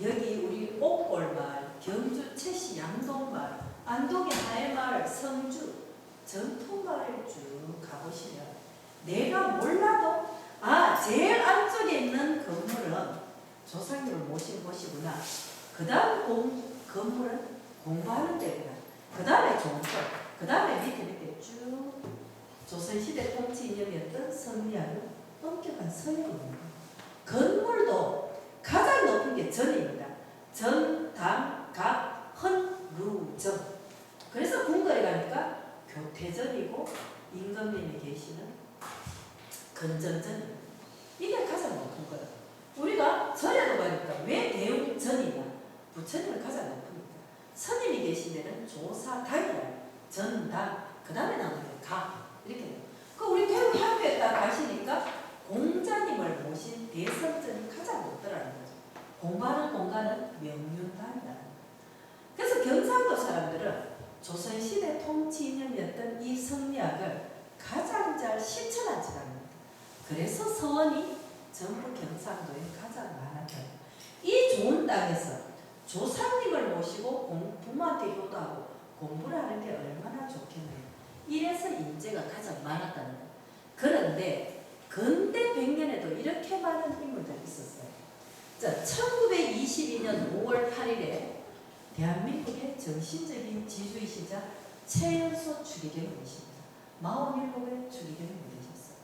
여기 우리 옥골마을, 경주 채시 양동마을, 안동의 하회마을, 성주 전통마을 쭉 가보시면 내가 몰라도 제일 안쪽에 있는 그 조상님을 모신 곳이구나. 그 다음 건물은 공부하는 데구나. 그 다음에 종소, 그 다음에 밑에 쭉 조선시대 통치 이념이었던 성리학은 엄격한 서열입니다. 건물도 가장 높은 게 전입니다. 전, 당, 각, 헌, 루, 정. 그래서 궁궐에 가니까 교태전이고 임금님이 계시는 건전전입니다. 이게 가장 높은 거예요. 우리가 절에도 가니까 왜 대웅전이냐? 부처님을 가장 높습니다. 스님이 계신 데는 조사당이라요. 전당, 그 다음에 나오는 게 각. 이렇게. 그 우리 태국 향교에 딱 가시니까 공자님을 모신 대성전이 가장 높더라는 거죠. 공부하는 공간은 명륜당이다. 그래서 경상도 사람들은 조선시대 통치 이념이었던 이 성리학을 가장 잘 실천한 지방입니다. 그래서 서원이 전부 경상도에 가장 많았다. 이 좋은 땅에서 조상님을 모시고 부모한테 효도하고 공부를 하는 게 얼마나 좋겠나요? 이래서 인재가 가장 많았다는 거예요. 그런데 근대 100년에도 이렇게 많은 인물들이 있었어요. 자, 1922년 5월 8일에 대한민국의 정신적인 지주이시자 최연소 추기경님이십니다. 47의 추기경님이 되셨어요.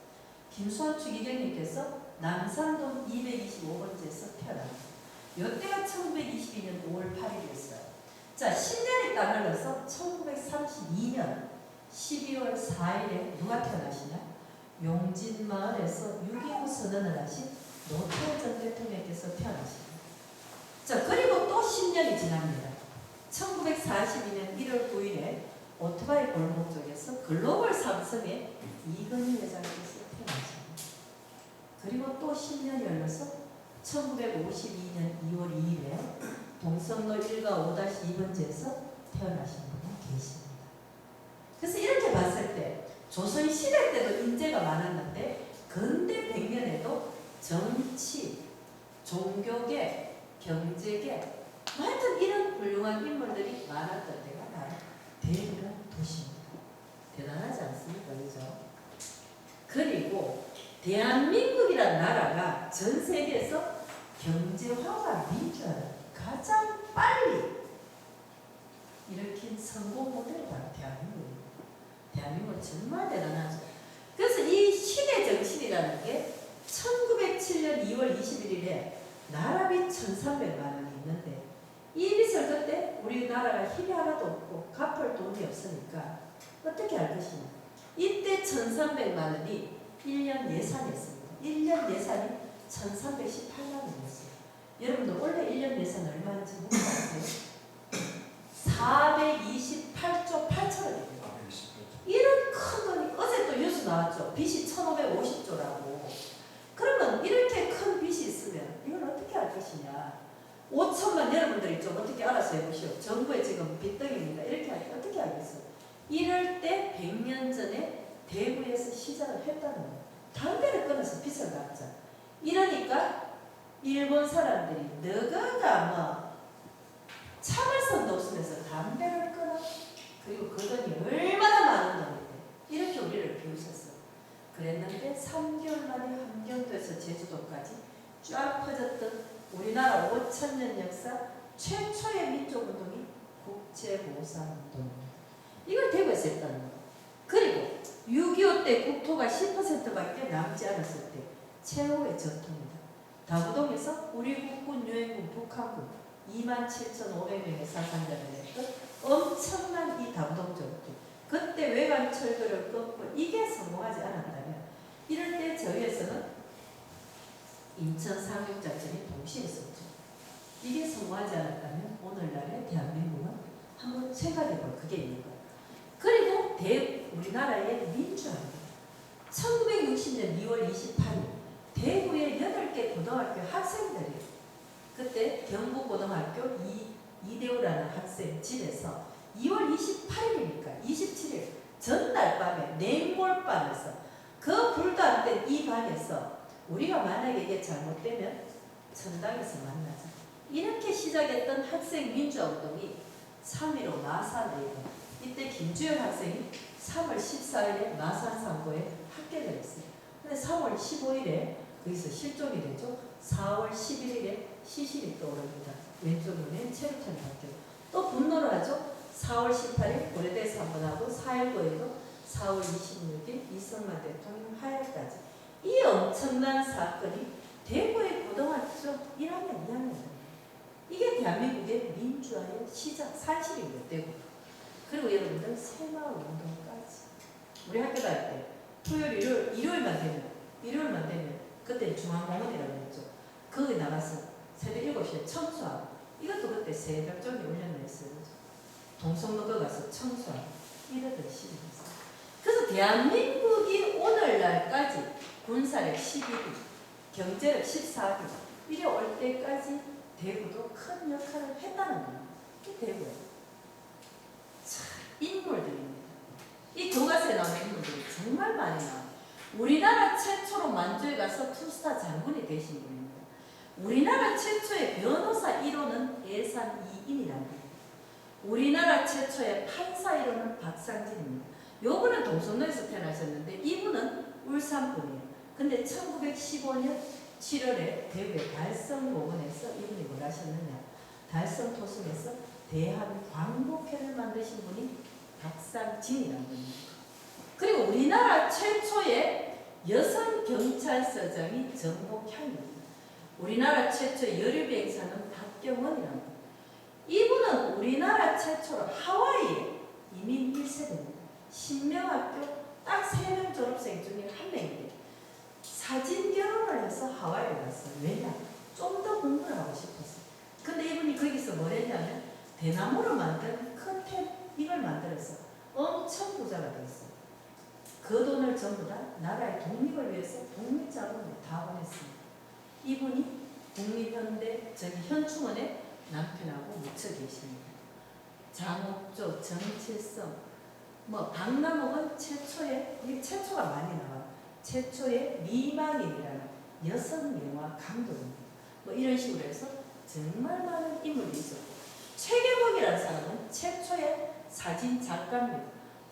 김수환 추기경님께서 남산동 225번지에서 태어납니다. 이때가 1922년 5월 8일이었어요. 자, 10년이 딱 흘러서 1932년 12월 4일에 누가 태어나시냐? 용진마을에서 6.29 선언을 하신 노태우 전 대통령께서 태어나십니다. 자, 그리고 또 10년이 지납니다. 1942년 1월 9일에 오토바이 골목 쪽에서 글로벌 삼성의 이건희 회장께서 태어나십니다. 그리고 또 10년이 흘러서 1952년 2월 2일에 동성로 1가 5-2번지에서 태어나신 분이 계십니다. 그래서 이렇게 봤을 때 조선시대 때도 인재가 많았는데 근대 100년에도 정치, 종교계, 경제계 하여튼 이런 훌륭한 인물들이 많았던 데가 바로 대구란 도시입니다. 대단하지 않습니까? 그죠? 그리고 대한민국이란 나라가 전 세계에서 경제화와 민주화를 가장 빨리 일으킨 성공 모델이 바로 대한민국입니다. 대한민국은 정말 대단하죠. 그래서 이 시대 정신이라는 게 1907년 2월 21일에 나라빚 1,300만 원이 있는데 이 빚을 그때 우리나라가 힘이 하나도 없고 갚을 돈이 없으니까 어떻게 할 것이냐. 이때 1,300만 원이 1년 예산이었습니다. 1년 예산이 1,318만 원이었어요. 여러분들 원래 1년 예산 얼마인지 혹시 아세요? 428조 8천원입니다. 이런 큰 돈이 어제 또 뉴스 나왔죠. 빚이 1,550조라고. 그러면 이렇게 큰 빚이 있으면 이걸 어떻게 할 것이냐. 5천만 여러분들이 좀 어떻게 알아서 해보시오. 정부에 지금 빚덩이입니다. 이렇게 할 때 어떻게 하겠어요? 이럴 때 100년 전에 대구에서 시작을 했다는 거예요. 담배를 끊어서 빚을 갚자. 이러니까 일본 사람들이 너가 뭐 참을성도 없으면서 담배를 끊어. 그리고 그 돈이 얼마나 많은 돈인데 이렇게 우리를 비웃었어요. 그랬는데 3개월 만에 함경도에서 제주도까지 쫙 퍼졌던 우리나라 5,000년 역사 최초의 민족운동이 국제보상운동입니다. 이걸 대구에서 했다는 거예요. 그리고 6.25 때 국토가 10%밖에 남지 않았을 때 최후의 전투입니다. 다부동에서 우리 국군, 유엔군, 북한군 27,500명의 사상자를 냈던 엄청난 이 다부동 전투. 그때 외관 철도를 끊고 이게 성공하지 않았다면 이럴 때 저희에서는 인천 상륙작전이 동시에 있었죠. 이게 성공하지 않았다면 오늘날의 대한민국은 한번 생각해볼 그게 있는 거예요. 그리고 우리나라의 민주화입니다. 1960년 2월 28일 대구의 8개 고등학교 학생들이 그때 경북고등학교 이대우라는 학생 집에서 2월 28일이니까 27일 전날 밤에 냉골방에서 그 불도 안 된 이 방에서 우리가 만약에 이게 잘못되면 천당에서 만나자. 이렇게 시작했던 학생 민주화운동이 3.15 마산대회로 이때 김주영 학생이 3월 14일에 마산 상고에 합격을 했어요. 근데 3월 15일에 거기서 실종이 되죠. 4월 11일에 시신이 떠오릅니다. 왼쪽 눈에 체류탄이 바뀌고 또 분노를 하죠. 4월 18일 고려대에서 한 번 하고 4.19에도 4월 26일 이승만 대통령 하야까지 이 엄청난 사건이 대구의 고등학교 1학년, 2학년 이게 대한민국의 민주화의 시작 사실입니다. 대구. 그리고 여러분들 새마을운동까지 우리 학교 다닐 때 토요일, 일요일만 되면 그때 중앙공원이라고 했죠. 거기 나가서 새벽 7시에 청소하고 이것도 그때 새벽전에 훈련했어요. 동성로가 가서 청소하고 이러던 시기였어요. 그래서 대한민국이 오늘날까지 군사력 12기, 경제력 14기 이래 올 때까지 대구도 큰 역할을 했다는 거예요. 이 대구예요. 참 인물들입니다. 이 교과서에 나오는 인물들이 정말 많이 나와요. 우리나라 최초로 만주에 가서 투스타 장군이 되신 분입니다. 우리나라 최초의 변호사 1호는 예산 이인이라는 거예요. 우리나라 최초의 판사 1호는 박상진입니다. 요분은 동성로에서 태어나셨는데 이분은 울산 분이에요. 근데 1915년 7월에 대구의 달성공원에서 이분이 뭘 하셨느냐. 달성 토성에서 대한 광복회를 만드신 분이 박상진이라는 분입니다. 그리고 우리나라 최초의 여성 경찰서장이 정복향입니다. 우리나라 최초의 여류비행사는 박경원이라는 분입니다. 이분은 우리나라 최초로 하와이에 이민 1세대입니다. 신명학교 딱 3명 졸업생 중에 1명인데 사진 결혼을 해서 하와이를 갔어요. 왜냐? 좀 더 공부를 하고 싶었어요. 근데 이분이 거기서 뭘 했냐면 대나무로 만든 커튼 이걸 만들어서 엄청 부자가 되었어요. 그 돈을 전부 다 나라의 독립을 위해서 독립자금을 다 보냈습니다. 이분이 국립현대 저기 현충원에 남편하고 묻혀 계십니다. 장옥조, 정칠성, 박남옥은 최초의 이게 최초가 많이 나와요. 최초의 미망인이라는 여성 영화 감독입니다. 이런 식으로 해서 정말 많은 인물이 있었고 최계복이라는 사람은 최초의 사진 작가입니다.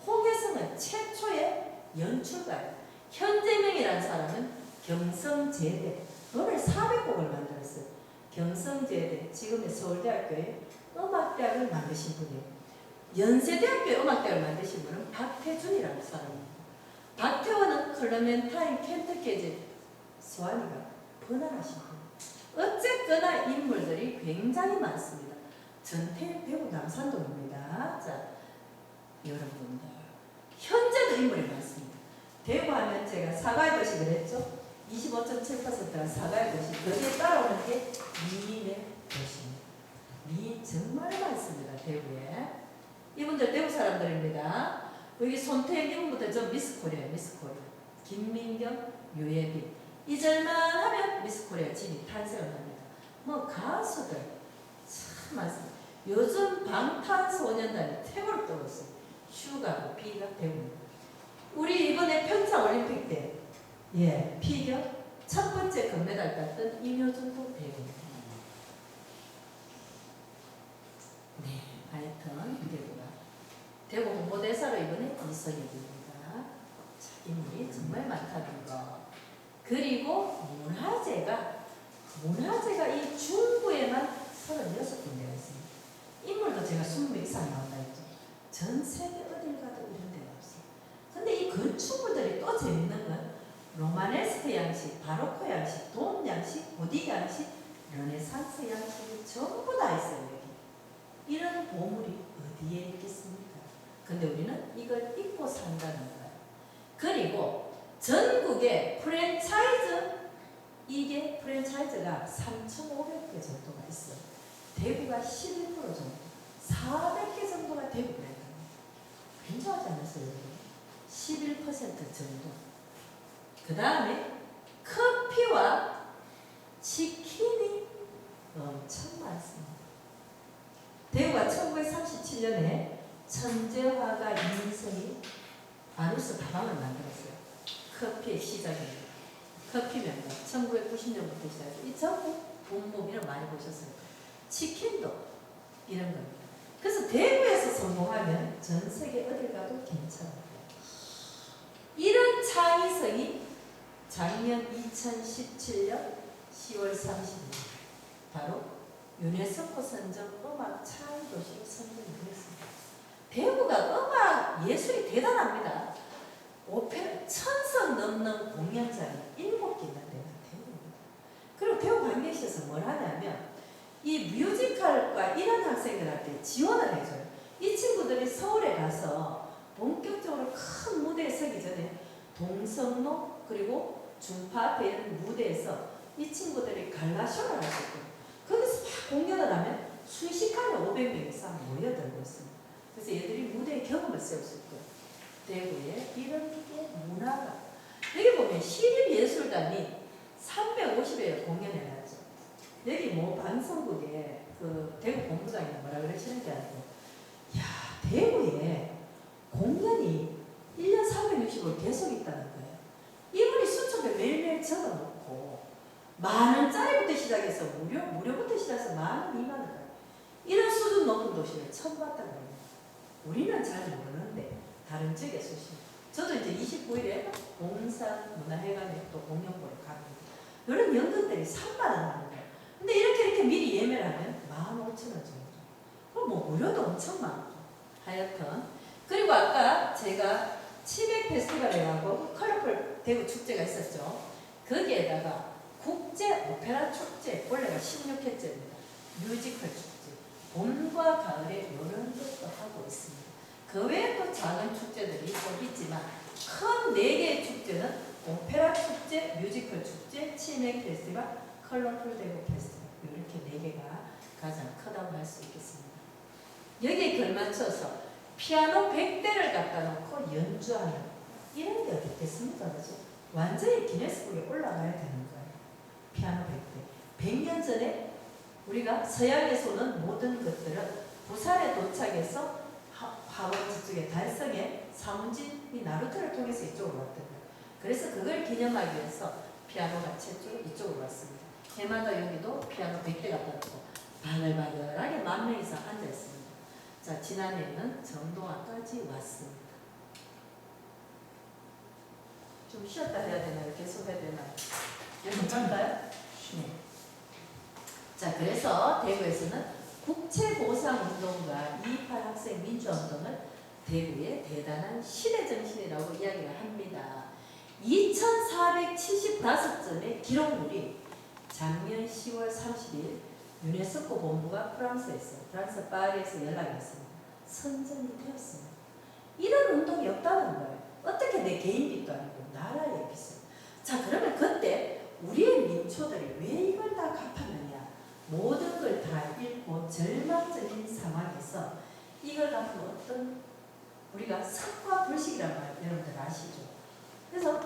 홍혜성은 최초의 연출가예요. 현재명이라는 사람은 경성제대 노래 400곡을 만들었어요. 경성제대 지금의 서울대학교의 음악대학을 만드신 분이에요. 연세대학교의 음악대학을 만드신 분은 박태준이라는 사람입니다. 박태원은 클레멘타인 켄터키의 소환이가 번안하신 분. 어쨌거나 인물들이 굉장히 많습니다. 전태일 대구 남산동입니다. 자, 여러분들 현재도 인물이 많습니다. 대구 하면 제가 사과의 도시 그랬죠? 25.7%가 사과의 도시. 거기에 따라오는 게 미인의 도시입니다. 미인 정말 많습니다. 대구에. 이분들 대구 사람들입니다. 여기 손태일 이분부터 저 미스코리아, 미스코리아. 김민경, 유예빈. 이 절만 하면 미스코리아 진이 탄생을 합니다. 가수들 참 많습니다. 요즘 방탄소년단이 태고를 떨었어요. 슈가고 비가 대구입니다. 우리 이번에 평창올림픽 때 피겨 첫 번째 금메달 땄던 임효준도 대구입니다. 네, 하여튼 대구가 대구 홍보대사로 이번에 이성엽입니다. 자, 인물이 정말 많다는 거. 그리고 문화재가 이 중구에만 36군데가 있습니다. 인물도 제가 20명 이상 나온다 했죠. 전 세계 어딜 가도 이런 데가 없어요. 근데 이 건축물들이 또 재밌는 건 로마네스크 양식, 바로코 양식, 돔 양식, 고딕 양식, 르네상스 양식이 전부 다 있어요. 여기. 이런 보물이 어디에 있겠습니까? 근데 우리는 이걸 잊고 산다는 거예요. 그리고 전국에 프랜차이즈, 이게 프랜차이즈가 3,500개 정도가 있어요. 대구가 11% 정도, 400개 정도가 대구 브랜드입니다. 굉장하지 않았어요? 11% 정도. 그 다음에 커피와 치킨이 엄청 많습니다. 대구가 1937년에 천재화가 이민성이 아누스 다방을 만들었어요. 커피의 시작입니다. 커피 명가 1990년부터 시작해서 이 전부 본보기를 많이 보셨어요. 치킨도 이런 겁니다. 그래서 대구에서 성공하면 전 세계 어딜 가도 괜찮아요. 이런 창의성이 작년 2017년 10월 30일 바로 유네스코 선정 음악 차이 도시로 선정이 되었습니다. 대구가 음악 예술이 대단합니다. 오페라 1000석 넘는 공연장이 7개 있는 데가 대구입니다. 그리고 대구 관계시에서 뭘 하냐면 이 뮤지컬과 이런 학생들한테 지원을 해줘요. 이 친구들이 서울에 가서 본격적으로 큰 무대에 서기 전에 동성로 그리고 중파 앞에 있는 무대에서 이 친구들이 갈라쇼를 할 수 있거든요. 거기서 막 공연을 하면 순식간에 500명 이상 모여들고 있습니다. 그래서 얘들이 무대에 경험을 세울 수 있고요. 대구에 이런 게 문화가 여기 보면 시립예술단이 350여 공연을 하죠. 여기 뭐 방송국에 그 대구 본부장이 뭐라 그러시는 게 아니고 야 대구에 공연이 1년 365일 계속 있다는 거예요. 이분이 수첩에 매일매일 적어놓고 만원짜리부터 시작해서 무료부터 시작해서 만원, 2만원 이런 수준 높은 도시를 처음 봤다는 거예요. 우리는 잘 모르는데 다른 지역에 수십. 저도 이제 29일에 봉산문화회관에 또 공연 보러 갑니다. 이런 연극들이 3만원 하는 거예요. 근데 이렇게 미리 예매를 하면 15,000원 정도. 그럼 뭐 무료도 엄청 많고. 하여튼 그리고 아까 제가 치맥 페스티벌이라고 컬러풀 대구 축제가 있었죠. 거기에다가 국제 오페라 축제 원래가 16회째입니다. 뮤지컬 축제. 봄과 가을에 이런 것도 하고 있습니다. 그 외에 또 작은 축제들이 좀 있지만 큰 4개의 축제는 오페라 축제, 뮤지컬 축제, 치맥 페스티벌, 컬러풀 대구 페스티벌 이렇게 4개가 가장 크다고 할 수 있겠습니다. 여기에 걸맞춰서 피아노 100대를 갖다 놓고 연주하는 이런 게 어떻겠습니까? 그죠? 완전히 기네스북에 올라가야 되는 거예요. 피아노 100대. 100년 전에 우리가 서양에서는 모든 것들은 부산에 도착해서 하원 쪽에 달성에 사문진이 나루터를 통해서 이쪽으로 왔던 거예요. 그래서 그걸 기념하기 위해서 피아노가 최초로 이쪽으로 왔습니다. 해마다 여기도 피아노 100대 갖다 놓고 바글바글하게 10,000명 이상 앉아있습니다. 자, 지난해에는 정동아까지 왔습니다. 좀 쉬었다 해야 되나요? 계속 해야 되나요? 계속 할까요? 네. 자, 그래서 대구에서는 국채보상운동과 228 학생 민주화운동을 대구의 대단한 시대정신이라고 이야기를 합니다. 2,475점의 기록물이 작년 10월 30일 유네스코 본부가 프랑스 파리에서 연락이 왔습니다. 선정이 되었습니다. 이런 운동이 없다는 거예요. 어떻게 내 개인 빚도 아니고 나라의 빚을. 자, 그러면 그때 우리의 민초들이 왜 이걸 다 갚았느냐. 모든 걸 다 잃고 절망적인 상황에서 이걸 갖고 어떤 우리가 석화불식이란 말 여러분들 아시죠? 그래서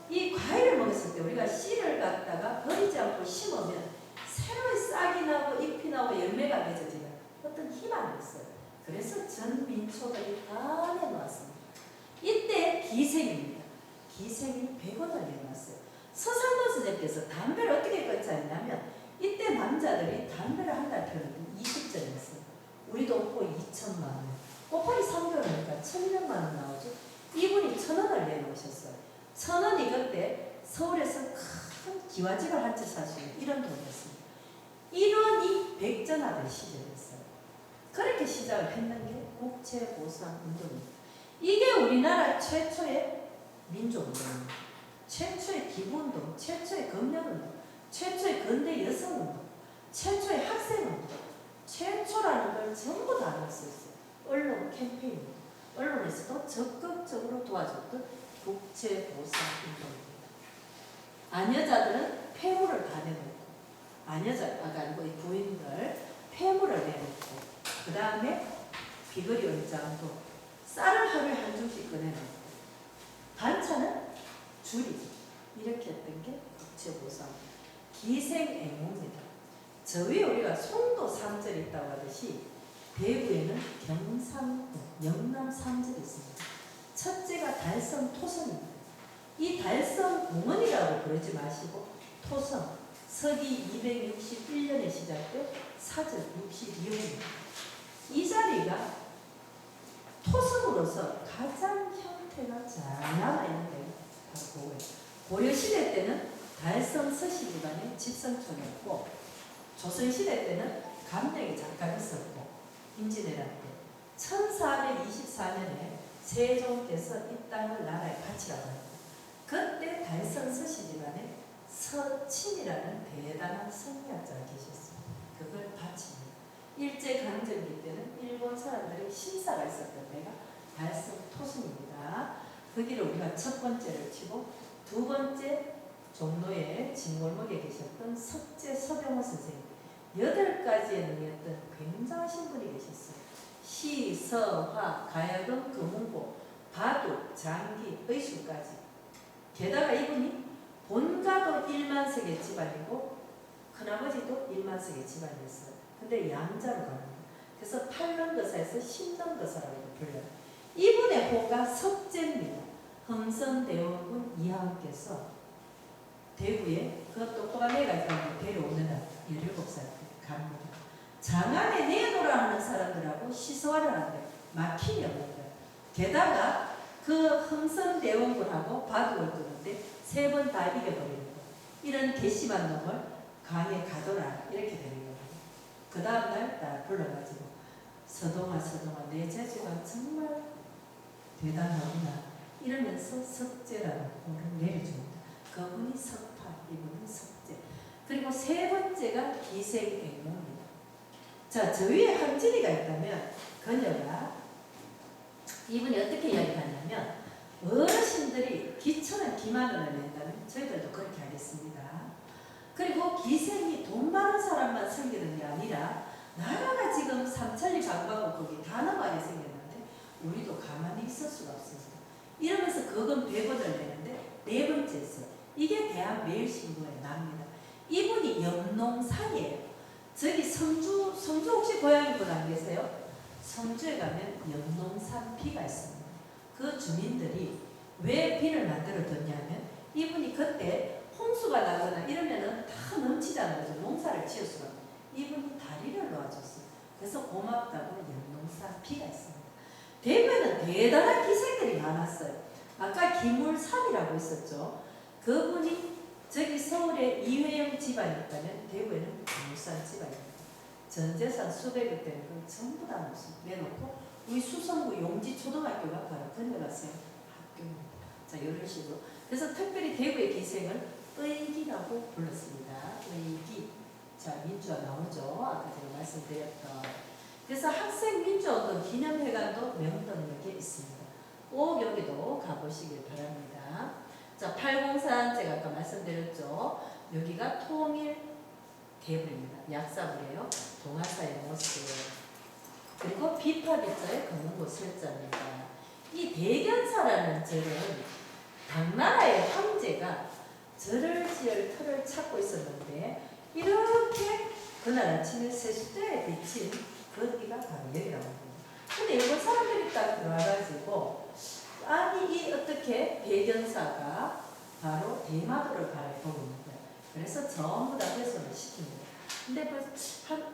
이 과일을 먹었을 때 우리가 씨를 갖다가 버리지 않고 심으면 새로이 싹이 나고 잎이 나고 열매가 맺어지는 어떤 희망이 있어요. 그래서 전 민초들이 다 내놓았습니다. 이때 기생입니다. 기생이 100원을 내놨어요. 서상도 선생님께서 담배를 어떻게 끊자했냐면 이때 남자들이 담배를 한 달 피우는데 20전이었어요. 우리 동포 2,000만 원. 꼬파리 3개월 하니까 1,200만 원 나오죠. 이분이 1,000원을 내놓으셨어요. 1,000원이 그때 서울에서 큰 기와집을 한 채 살 수 있는 이런 돈이었습니다. 1원이 백전화될 시절이었어요. 그렇게 시작을 했는 게 국채보상운동입니다. 이게 우리나라 최초의 민족운동입니다. 최초의 기부운동, 최초의 검역운동, 최초의 근대 여성운동, 최초의 학생운동, 최초라는 걸 전부 다 알 수 있어요. 언론 캠페인입니다. 언론에서도 적극적으로 도와줬던 국채보상운동입니다. 아녀자들은 폐물을 다 내놓고, 아녀자가 아니고 이 부인들 폐물을 내놓고, 그 다음에 비거리 원장도 쌀을 하루에 한 줌씩 꺼내놓고, 반찬은 줄이 이렇게 했던 게 국채보상. 기생애모입니다. 저 위에 우리가 송도 3절이 있다고 하듯이 대구에는 영남 3절이 있습니다. 첫째가 달성 토성입니다. 이 달성 공원이라고 부르지 마시고 토성, 서기 261년에 시작된 사절 62호입니다. 이 자리가 토성으로서 가장 형태가 잘 남아있는 데가 바로 그거예요. 고려시대 때는 달성 서씨 집안의 집성촌이었고 조선시대 때는 감령의 작가가 있었고 임진왜란 때 1424년에 세종께서 이 땅을 나라에 바치라고 합니다. 그때 달성 서씨 집안에 서친이라는 대단한 성리학자가 계셨어요. 그걸 바칩니다. 일제강점기 때는 일본 사람들의 심사가 있었던 데가 달성 토승입니다. 거기를 우리가 첫 번째를 치고 두 번째 종로의 진골목에 계셨던 석재 서병호 선생님 8가지의 능이었던 굉장하신 분이 계셨어요. 시, 서, 화, 가야금, 금운고, 바둑, 장기, 의술까지. 게다가 이분이 본가도 1만석의 집안이고 큰아버지도 1만석의 집안이었어요. 근데 양자로 갑니다. 그래서 8능거사에서 10능거사라고 불려요. 이분의 호가 석재입니다. 흥선대원군 이하은께서 대구에 그 똑똑한 애가 데려오는 날 17살 때 갑니다. 장안에 내놓으라 하는 사람들하고 시소하려 하는데 막힘이 없는 거예요. 게다가 그 흥선대원군하고 바둑을 두는데 3번 다 이겨버리는 거예요. 이런 괘씸한 놈을 강에 가둬라 이렇게 되는 거예요. 그 다음날 날 불러가지고 서동아 내 재주가 정말 대단하구나 이러면서 석재라는 호를 내려줍니다. 그분이 석파, 이분은 석재. 그리고 세 번째가 기생행모입니다. 자, 저 위에 한진이가 있다면 그녀가 이분이 어떻게 이야기하냐면 어르신들이 기천한 기만원을 낸다면 저희들도 그렇게 하겠습니다. 그리고 기생이 돈 많은 사람만 생기는 게 아니라 나라가 지금 삼천리 강박고 거기 단어하게 생겼는데 우리도 가만히 있을 수가 없습니다. 이러면서 그건 100원을 내는데 네 번째였어요. 이게 대한매일신문에 납니다. 이분이 염농산이에요. 저기 성주 혹시 고향인 분 안 계세요? 성주에 가면 염농산 비가 있습니다. 그 주민들이 왜 비를 만들어 뒀냐면 이분이 그때 홍수가 나거나 이러면은 다 넘치잖아요. 그래서 농사를 지을 수가 없어요. 이분이 다리를 놓아줬어요. 그래서 고맙다고 염농산 비가 있습니다. 대구에는 대단한 기생들이 많았어요. 아까 기물삼이라고 있었죠. 그분이 저기 서울에 이회영 집안이 있다면 대구에는 기물삼 집안입니다. 전 재산 수백억 되는 걸 전부 다 내놓고 우리 수성구 용지초등학교가 바로 그녀가 세운 학교입니다. 자, 이런 식으로. 그래서 특별히 대구의 기생을 의기라고 불렀습니다. 의기. 자, 민주화 나오죠. 아까 제가 말씀드렸던. 그래서 학생 민주운동 기념회관도 명동역에 있습니다. 꼭 여기도 가보시길 바랍니다. 자, 803 제가 아까 말씀드렸죠. 여기가 통일 대불입니다. 약사불이에요. 동아사의 모습. 그리고 비파비자의 금은고 설자입니다. 이 대견사라는 절은 당나라의 황제가 절을 지을 터를 찾고 있었는데 이렇게 그날 아침에 세숫대에 비친 거기가 바로 여기라고 합니다. 근데 일본 사람들이 딱 들어와가지고 아니 이 어떻게 대견사가 바로 대마도를 바라보고 있는 거예요. 그래서 전부 다 훼손을 시킵니다. 근데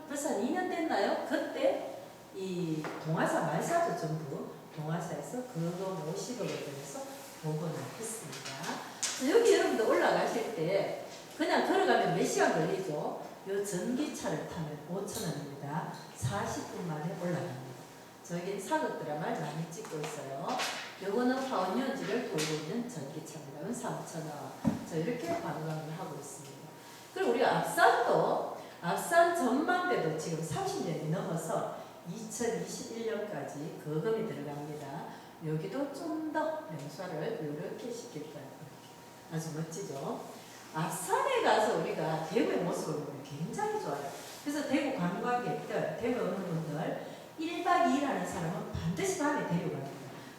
벌써 한 2년 됐나요? 그때 이 동아사 말사도 전부 동아사에서 그거 50억을 들여서 복원을 했습니다. 여기 여러분들 올라가실 때 그냥 걸어가면 몇 시간 걸리죠? 요 전기차를 타면 5,000원입니다. 40분 만에 올라갑니다. 저에겐 사극 드라마를 많이 찍고 있어요. 요거는 화원유원지를 돌고 있는 전기차입니다. 이건 3,000원. 저 이렇게 관광을 하고 있습니다. 그리고 우리 앞산 전망대도 지금 30년이 넘어서 2021년까지 거금이 들어갑니다. 여기도 좀 더 명소를 이렇게 시킬 거예요. 아주 멋지죠? 앞산에 가서 우리가 대구의 모습을 보면 굉장히 좋아요. 그래서 대구 관광객들, 대구 오는 분들 1박 2일 하는 사람은 반드시 밤에 데려갑니다.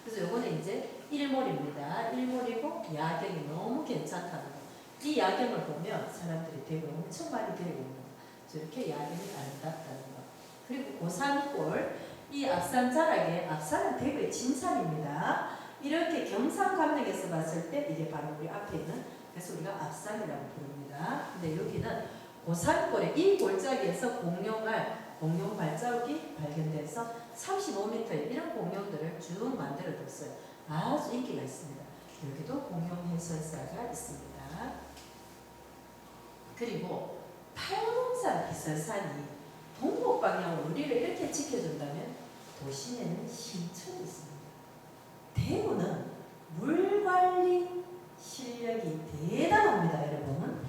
그래서 요거는 이제 일몰입니다. 일몰이고 야경이 너무 괜찮다는 거. 이 야경을 보면 사람들이 대구에 엄청 많이 데려옵니다. 저렇게 야경이 아름답다는 거. 그리고 고산골, 이 앞산 자락에, 앞산은 대구의 진산입니다. 이렇게 경상감령에서 봤을 때 이게 바로 우리 앞에 있는, 그래서 우리가 앞산이라고 부릅니다. 근데 여기는 고산골의 이 골짜기에서 공룡 발자국이 발견돼서 35m의 이런 공룡들을 쭉 만들어뒀어요. 아주 인기가 있습니다. 여기도 공용 해설사가 있습니다. 그리고 팔공산 비설산이 동북 방향으로 우리를 이렇게 지켜준다면 도심에는 신천이 있습니다. 대구는 물 관리 실력이 대단합니다, 여러분.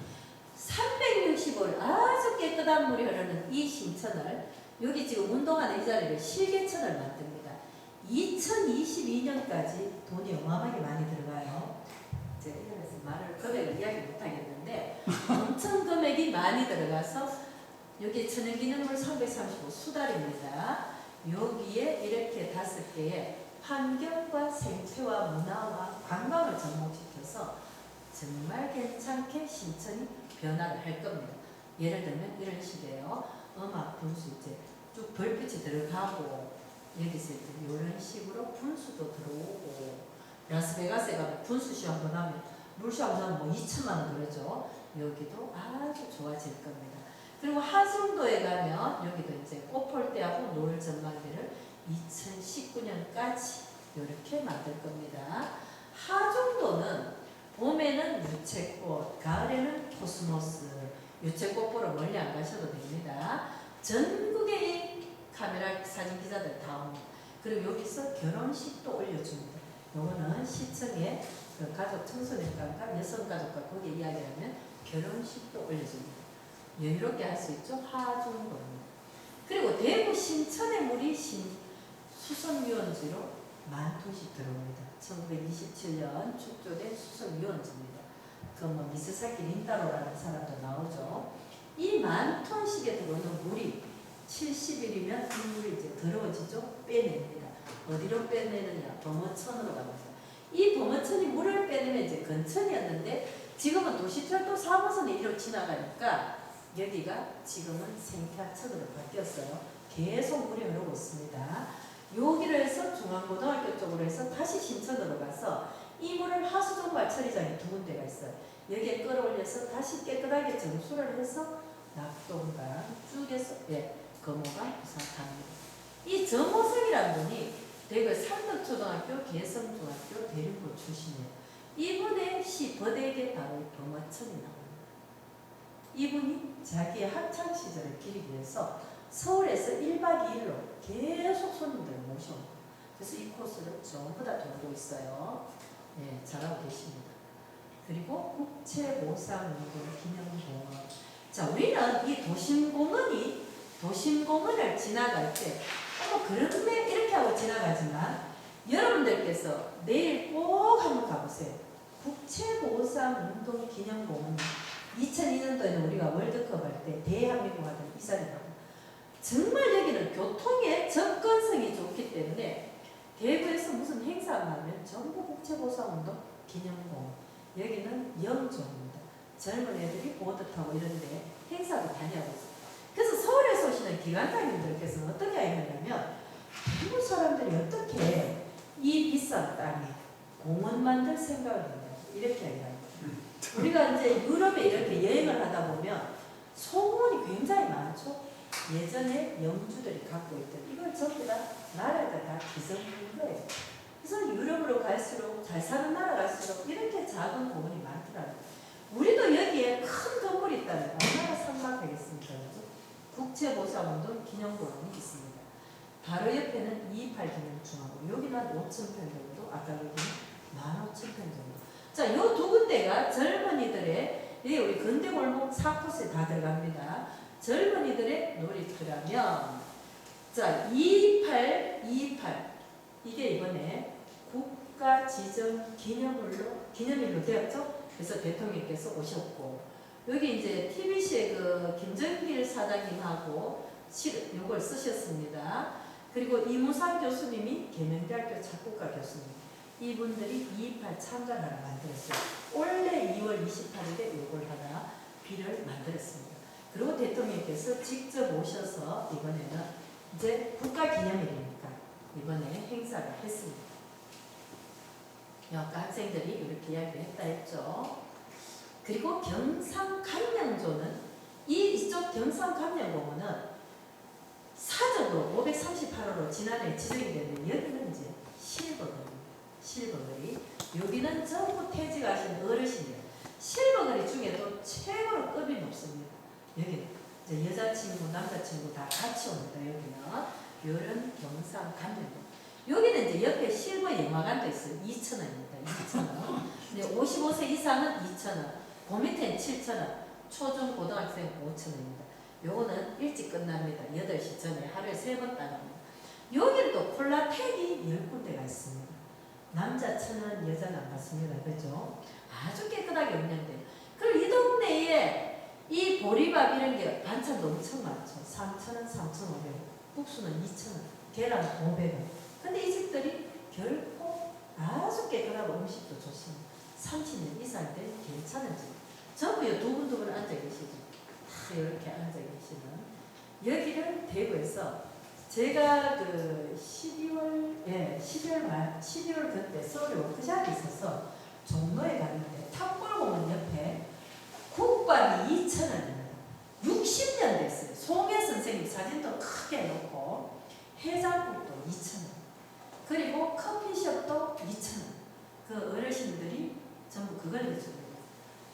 360올 아주 깨끗한 물이 흐르는 이 신천을 여기 지금 운동하는 이 자리를 실개천을 만듭니다. 2022년까지 돈이 어마어마하게 많이 들어가요. 제가 이래서 말을 금액을 이야기 못하겠는데 엄청 금액이 많이 들어가서 여기 천연기념물 335 수달입니다. 여기에 이렇게 5개의 환경과 생태와 문화와 관광을 접목시켜서 정말 괜찮게 신천이 변화를 할 겁니다. 예를 들면 이런 식이에요. 음악 분수 이제 쭉 별빛이 들어가고 여기서 이런 식으로 분수도 들어오고 라스베가스에 가면 분수쇼 한번 하면 물쇼 한번 하면 뭐 2천만 원 그러죠. 여기도 아주 좋아질 겁니다. 그리고 하성도에 가면 여기도 이제 꽃볼 때하고 노을 전망대를 2019년까지 이렇게 만들 겁니다. 하중도는 봄에는 유채꽃, 가을에는 코스모스, 유채꽃 보러 멀리 안 가셔도 됩니다. 전국의 카메라 사진 기자들 다 옵니다. 그리고 여기서 결혼식도 올려줍니다. 요거는 시청에 그 가족 청소년과가 여성가족과 거기에 이야기하면 결혼식도 올려줍니다. 여유롭게 할 수 있죠. 하중도입니다. 그리고 대구 신천의 물이 수성유원지로 10,000톤씩 들어옵니다. 1927년 축조된 수성유원지입니다. 그 뭐 미스사키 린타로라는 사람도 나오죠. 이 10,000톤씩에 들어오는 물이 70일이면 이 물이 이제 더러워지죠. 빼냅니다. 어디로 빼내느냐? 범어천으로 갑니다. 이 범어천이 물을 빼내면 이제 근천이었는데 지금은 도시철도 4호선이 이리로 지나가니까 여기가 지금은 생태하천으로 바뀌었어요. 계속 물이 흐르고 있습니다. 여기를 해서 중앙고등학교 쪽으로 해서 다시 신천으로 가서 이 물을 하수종발 처리장이 2군데가 있어요. 여기에 끌어올려서 다시 깨끗하게 정수를 해서 낙동강 쭉에서 금호강 부산합니다. 이 정호성이라는 분이 대구 삼덕초등학교, 개성중학교, 대림고 출신이에요. 이분의 시 버대에게 바로 범어천이 나옵니다. 이분이 자기의 학창시절을 기리기 위해서 서울에서 1박 2일로 계속 손님들을 모셔옵니다. 그래서 이 코스를 전부 다 돌고 있어요. 네, 잘하고 계십니다. 그리고 국채보상운동 기념공원. 자, 우리는 이 도심공원을 지나갈 때 그렇네 이렇게 하고 지나가지만 여러분들께서 내일 꼭 한번 가보세요. 국채보상운동 기념공원. 2002년도에는 우리가 월드컵 할 때 대한민국 하던 이 자리라고. 정말 여기는 교통의 접근성이 좋기 때문에 대구에서 무슨 행사가 나면 전부 국채보상운동 기념공원. 여기는 영종입니다. 젊은 애들이 보드 타고 이런데 행사도 다녀오고 있어요. 그래서 서울에서 오시는 기관장님들께서는 어떻게 하냐면 대구 사람들이 어떻게 이 비싼 땅에 공원 만들 생각을 했냐 이렇게 얘기합니다. 우리가 이제 유럽에 이렇게 여행을 하다 보면 소공원이 굉장히 많죠. 예전에 영주들이 갖고 있던 이걸 전부 다 나라가 다 기성인 거예요. 그래서 유럽으로 갈수록 잘 사는 나라 갈수록 이렇게 작은 공원이 많더라고요. 우리도 여기에 큰 건물이 있다면 얼마나 삭막하겠습니까? 국채보상운동 기념공원이 있습니다. 바로 옆에는 228 기념중앙고 여기는 5,000평 정도, 아까 여기는 15,000평 정도. 자, 요 2군데가 젊은이들의 우리 근대골목 4코스에 다 들어갑니다. 젊은이들의 놀이터라면 자 228 이게 이번에 국가 지정 기념일로 되었죠. 그래서 대통령께서 오셨고 여기 이제 TBC의 그 김정길 사장님하고 이걸 쓰셨습니다. 그리고 이무상 교수님이 계명대학교 작곡가 교수님 이분들이 228 참관하러 만들었어요. 올해 2월 28일에 이걸 하나 비를 만들었습니다. 그리고 대통령께서 직접 오셔서 이번에는 이제 국가기념일이니까 이번에 행사를 했습니다. 아까 학생들이 이렇게 이야기했다 했죠. 그리고 경상감량조는 이쪽 경상감량공원은 사적으로 538호로 지난해 지정이 됐는데 여기는 이제 실거든요. 실버거리. 여기는 전부 퇴직하신 어르신이에요. 실버거리 중에도 최고로 급이 높습니다. 여기 이제 여자친구, 남자친구 다 같이 옵니다. 여기는 이런 경상 감정도. 여기는 이제 옆에 실버 영화관도 있어요. 2,000원입니다. 2,000원. 근데 55세 이상은 2,000원. 그 밑에는 7,000원. 초중 고등학생 5,000원입니다. 요거는 일찍 끝납니다. 8시 전에 하루에 3번 따릅니다. 여기는 또 콜라텍이 10군데가 있습니다. 남자 1,000원, 여자는 안 받습니다. 그죠? 아주 깨끗하게 운영돼요. 그리고 이 동네에 이 보리밥 이런 게 반찬도 엄청 많죠. 3,000원, 3,500원. 국수는 2,000원, 계란 500원. 근데 이 집들이 결코 아주 깨끗하고 음식도 좋습니다. 30년 이상 된 괜찮은 집. 전부 두분두분 앉아 계시죠. 다 이렇게 앉아 계시는. 여기를 대구에서 제가 그 12월 그때 서울에 워크숍이 있어서 종로에 갔는데 탑골공원 옆에 국밥이 2,000원입니다. 60년 됐어요. 송혜 선생님 사진도 크게 놓고 해장국도 2,000원. 그리고 커피숍도 2,000원. 그 어르신들이 전부 그걸 해줍니다.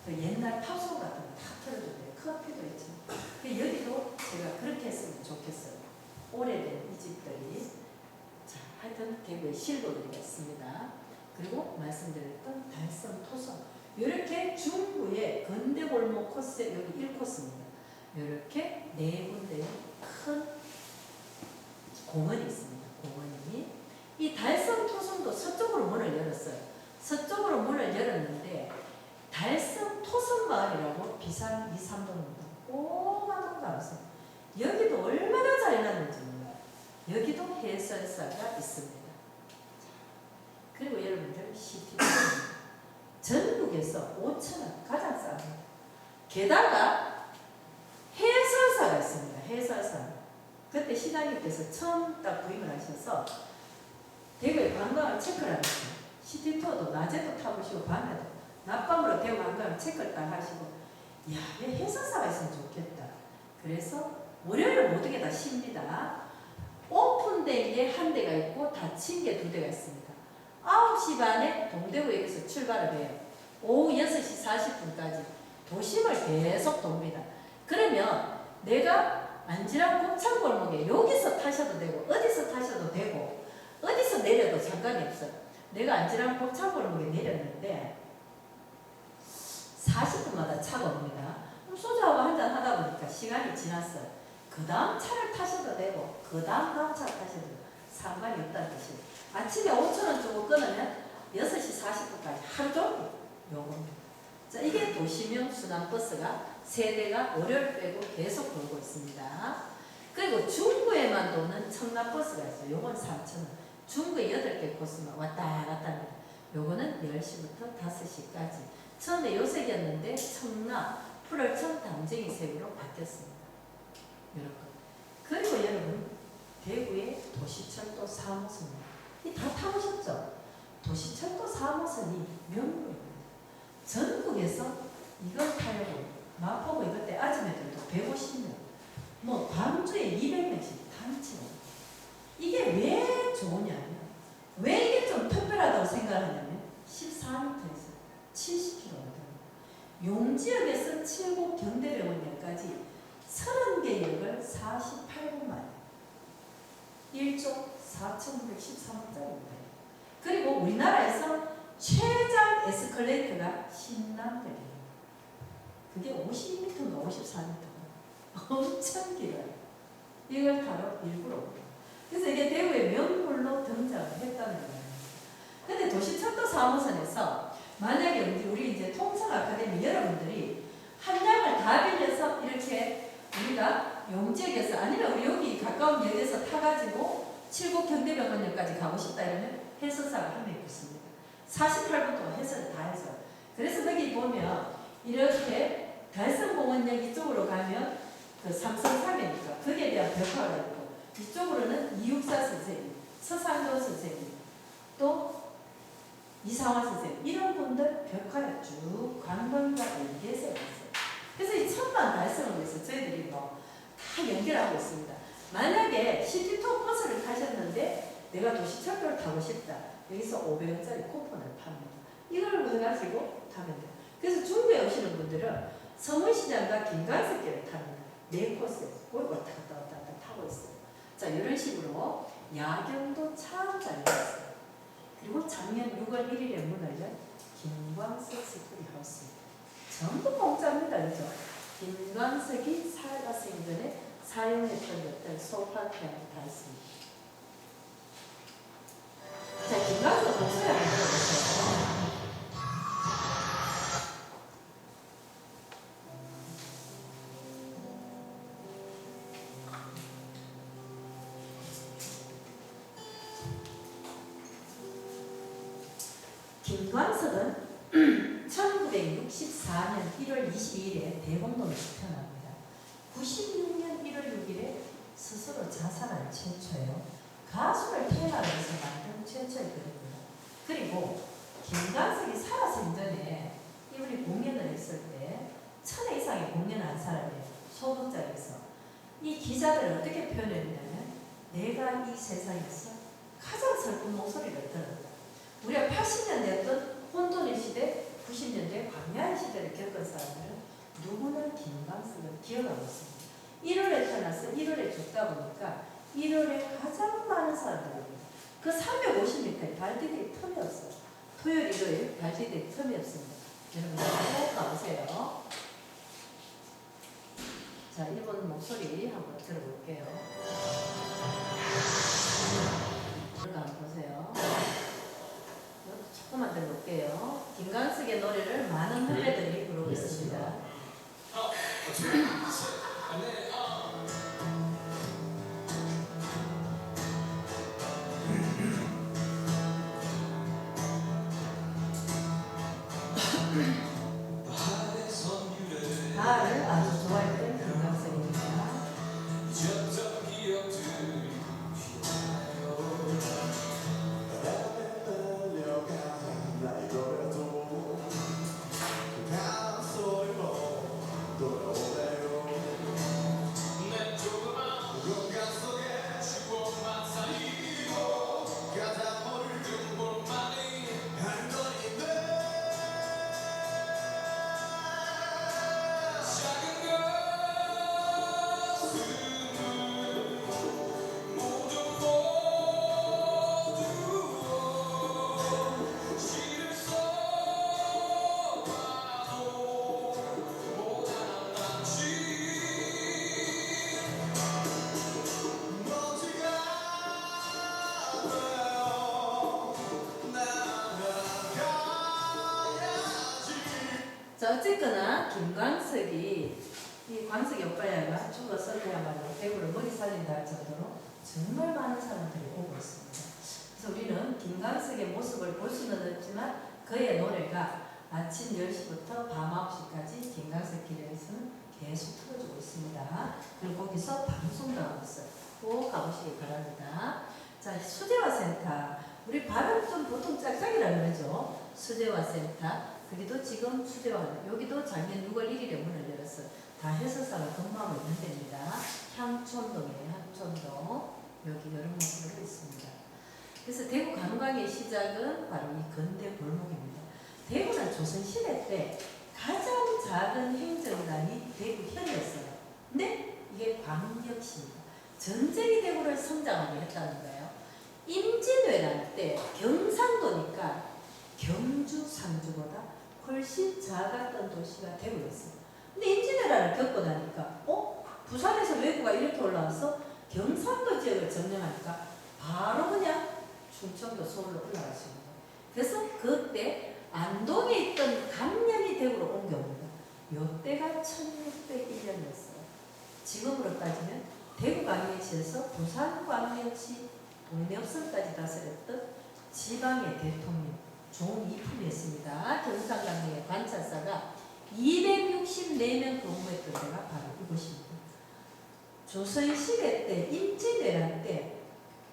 그 옛날 팝송 같은 거 다 틀어준대요. 커피도 2,000원. 여기도 제가 그렇게 했으면 좋겠어요. 오래된 이 집들이. 자, 하여튼 대구에 실버거리가 있습니다. 그리고 말씀드렸던 달성 토성. 이렇게 중구의 건대골목 코스, 여기 1코스입니다. 이렇게 4군데의 큰 공원이 있습니다. 공원이. 이 달성 토성도 서쪽으로 문을 열었어요. 서쪽으로 문을 열었는데 달성 토성마을이라고 비산 2, 3동입니다. 꼬마동 가서 여기도 얼마나 잘 해놨는지 몰라요. 여기도 해설사가 있습니다. 그리고 여러분들 시티 전국에서 5,000원 가장 쌉니다. 게다가 해설사가 있습니다. 해설사. 그때 시장님께서 처음 딱 구입을 하셔서 대구에 관광을 체크를 하셨어요. 시티투어도 낮에도 타보시고 밤에도 낮밤으로 대구 관광을 체크를 딱 하시고 이야, 왜 해설사가 있으면 좋겠다. 그래서 월요일은 모든 게 다 쉽니다. 오픈된 게 한 대가 있고 닫힌 게 2대가 있습니다. 9시 반에 동대구역에서 출발을 해요. 오후 6시 40분까지 도심을 계속 돕니다. 그러면 내가 안지랑 곱창골목에 여기서 타셔도 되고 어디서 타셔도 되고 어디서 내려도 상관이 없어요. 내가 안지랑 곱창골목에 내렸는데 40분마다 차가 옵니다. 그럼 소주하고 한잔 하다 보니까 시간이 지났어요. 그 다음 차를 타셔도 되고 그 다음 차를 타셔도 되고 상관이 없다는 뜻이에요. 아침에 5,000원 주고 끊으면 6시 40분까지 하루 종일 요겁니다. 자, 이게 도시명 순환버스가 3대가 월요일 빼고 계속 돌고 있습니다. 그리고 중구에만 도는 청라버스가 있어요. 요건 3,000원. 중구에 8개 코스만 왔다 갔다 합니다. 요거는 10시부터 5시까지. 처음에 요색이었는데 청라, 풀월청, 담쟁이 색으로 바뀌었습니다. 이런 거. 그리고 여러분, 대구의 도시철도 4호선입니다. 이 다 타보셨죠? 도시철도 4호선이 명물입니다. 전국에서 이걸 타려고 마포구 이것때 아줌마들도 150명, 뭐 광주에 200명씩 단체로. 이게 왜 좋으냐면, 왜 이게 좀 특별하다고 생각하냐면 14m에서 70km. 용지역에서 칠곡 경대병원역까지 30개 역을 48분 만에 1조 4,913원짜리입니다. 그리고 우리나라에서 최장 에스컬레이터가 신남역입니다. 그게 52m인가 54m인가 엄청 길어요. 이걸 타러 일부러 옵니다. 그래서 이게 대구의 명물로 등장을 했다는 거예요. 근데 도시철도 4호선에서 만약에 우리 이제 통상 아카데미 여러분들이 한 장을 다 빌려서 이렇게 우리가 용지역에서 아니면 우리 여기 가까운 역에서 타가지고 칠곡 경대병원역까지 가고 싶다 이러면 해설사가 한 명 있습니다. 48분 동안 해설을 다 해서. 그래서 거기 보면 이렇게 달성공원역 이쪽으로 가면 그 삼성사계니까 거기에 대한 벽화가 있고 이쪽으로는 이육사 선생님, 서상도 선생님, 또 이상화 선생님 이런 분들 벽화를 쭉 관광과 연계해서 있어요. 그래서 이 천만 달성을 위해서 저희들이 뭐 다 연결하고 있습니다. 만약에 시티투어 버스를 타셨는데 내가 도시철도를 타고 싶다. 여기서 500원짜리 쿠폰을 팝니다. 이걸 해가지고 타면 돼요. 그래서 중부에 오시는 분들은 서문시장과 김간석길을 탑니다. 네 코스 그걸 왔다 갔다 타고 있어요. 자, 이런 식으로 야경도 참 잘 나왔어요. 그리고 작년 6월 1일에 문을 연 김광석 스토리 하우스. 전부 공짜입니다. 그죠? 김광석이 살아생전 전에 사용했던 것들 소파티하고 다 있습니다. 자, 김광석 목소리 한번 들어보세요. 김광석은 1964년 1월 22일에 대공동에서 태어납니다. 96년 1월 6일에 스스로 자살한 최초예요. 가수를 태어나기 위해서 만든 최초의 그룹입니다. 그리고 김광석이 살아생전에 이분이 공연을 했을 때 1000회 이상의 공연한 사람이에요. 소극장에서. 이 기자들을 어떻게 표현했냐면 내가 이 세상에서 가장 슬픈 목소리를 들었다. 우리가 80년대였던 혼돈의 시대, 90년대 광야의 시대를 겪은 사람들은 누구나 김광석을 기억하고 있습니다. 1월에 태어나서 1월에 죽다 보니까 1월에 가장 많은 사람들입니다. 그 350m에 발 디딜 틈이 없어요. 토요일, 일요일 발 디딜 틈이 없습니다. 여러분 꼭 가보세요. 자, 이번 목소리 한번 들어볼게요. 한번 보세요. 조금만 들어볼게요. 김광석의 노래를 많은 후배들이 부르고 있습니다. 바를 아주 좋아했던 김광석입니다. 자, 어쨌거나 김광석이 이 광석이 오빠야가 죽어서 그야말로 대구를 머리 살린다 할 정도로 정말 많은 사람들이 오고 있습니다. 그래서 우리는 김광석의 모습을 볼 수는 없지만 그의 노래가 아침 10시부터 밤 9시까지 김광석 길에서는 계속 틀어주고 있습니다. 그리고 거기서 방송도 하고 있어요. 꼭 가보시기 바랍니다. 자, 수제화 센터. 우리 발음 좀 보통 짝짝이라 그러죠. 수제화 센터. 거기도 지금 수제화, 여기도 작년 6월 1일에 문을 열었어요. 다 해설사가 근무하고 있는 데입니다. 향촌동이에요. 향촌동. 여기 여름 목으로 있습니다. 그래서 대구 관광의 시작은 바로 이 건대 골목입니다. 대구는 조선시대 때 가장 작은 행정단이 대구현이었어요. 근데 이게 광역시입니다. 전쟁이 대구를 성장하게 했다는 거예요. 임진왜란 때 경상도니까 경주, 상주보다 훨씬 작았던 도시가 대구였어요. 근데 임진왜란을 겪고 나니까 부산에서 왜구가 이렇게 올라와서 경상도 지역을 점령하니까 바로 그냥 충청도 서울로 올라가시는 거예요. 그래서 그때 안동에 있던 감년이 대구로 옮겨옵니다. 이때가 1601년이었어요. 지금으로 따지면 대구광역시에서 부산광역시 동래읍선까지 다스렸던 지방의 대통령 종이품이었습니다. 경상강릉의 관찰사가 264명 근무했던 데가 바로 이곳입니다. 조선시대 때 임진왜란 때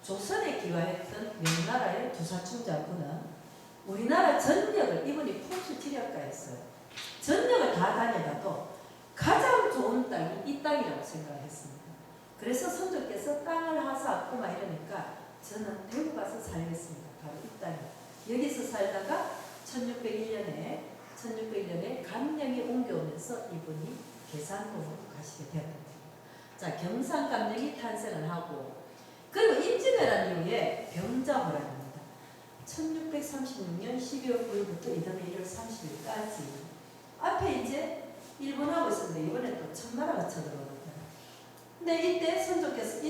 조선에 기화했던 명나라의 주사충 장군은 우리나라 전역을 이분이 풍수지력가였어요. 전역을 다 다녀봐도 가장 좋은 땅이 이 땅이라고 생각을 했습니다. 그래서 선조께서 땅을 하사하고 막 이러니까 저는 대구 가서 살겠습니다. 바로 이 땅에 여기서 살다가 1601년에 감령이 옮겨오면서 이분이 계산동으로 가시게 되었습니다. 자, 경상감령이 탄생을 하고 그리고 임진왜란 이후에 병자호란입니다. 1636년 12월 9일부터 이듬해 1월 30일까지 앞에 이제 일본하고 있었는데 이번에 또 청나라가 쳐들어오거든요. 근데 이때 선조께서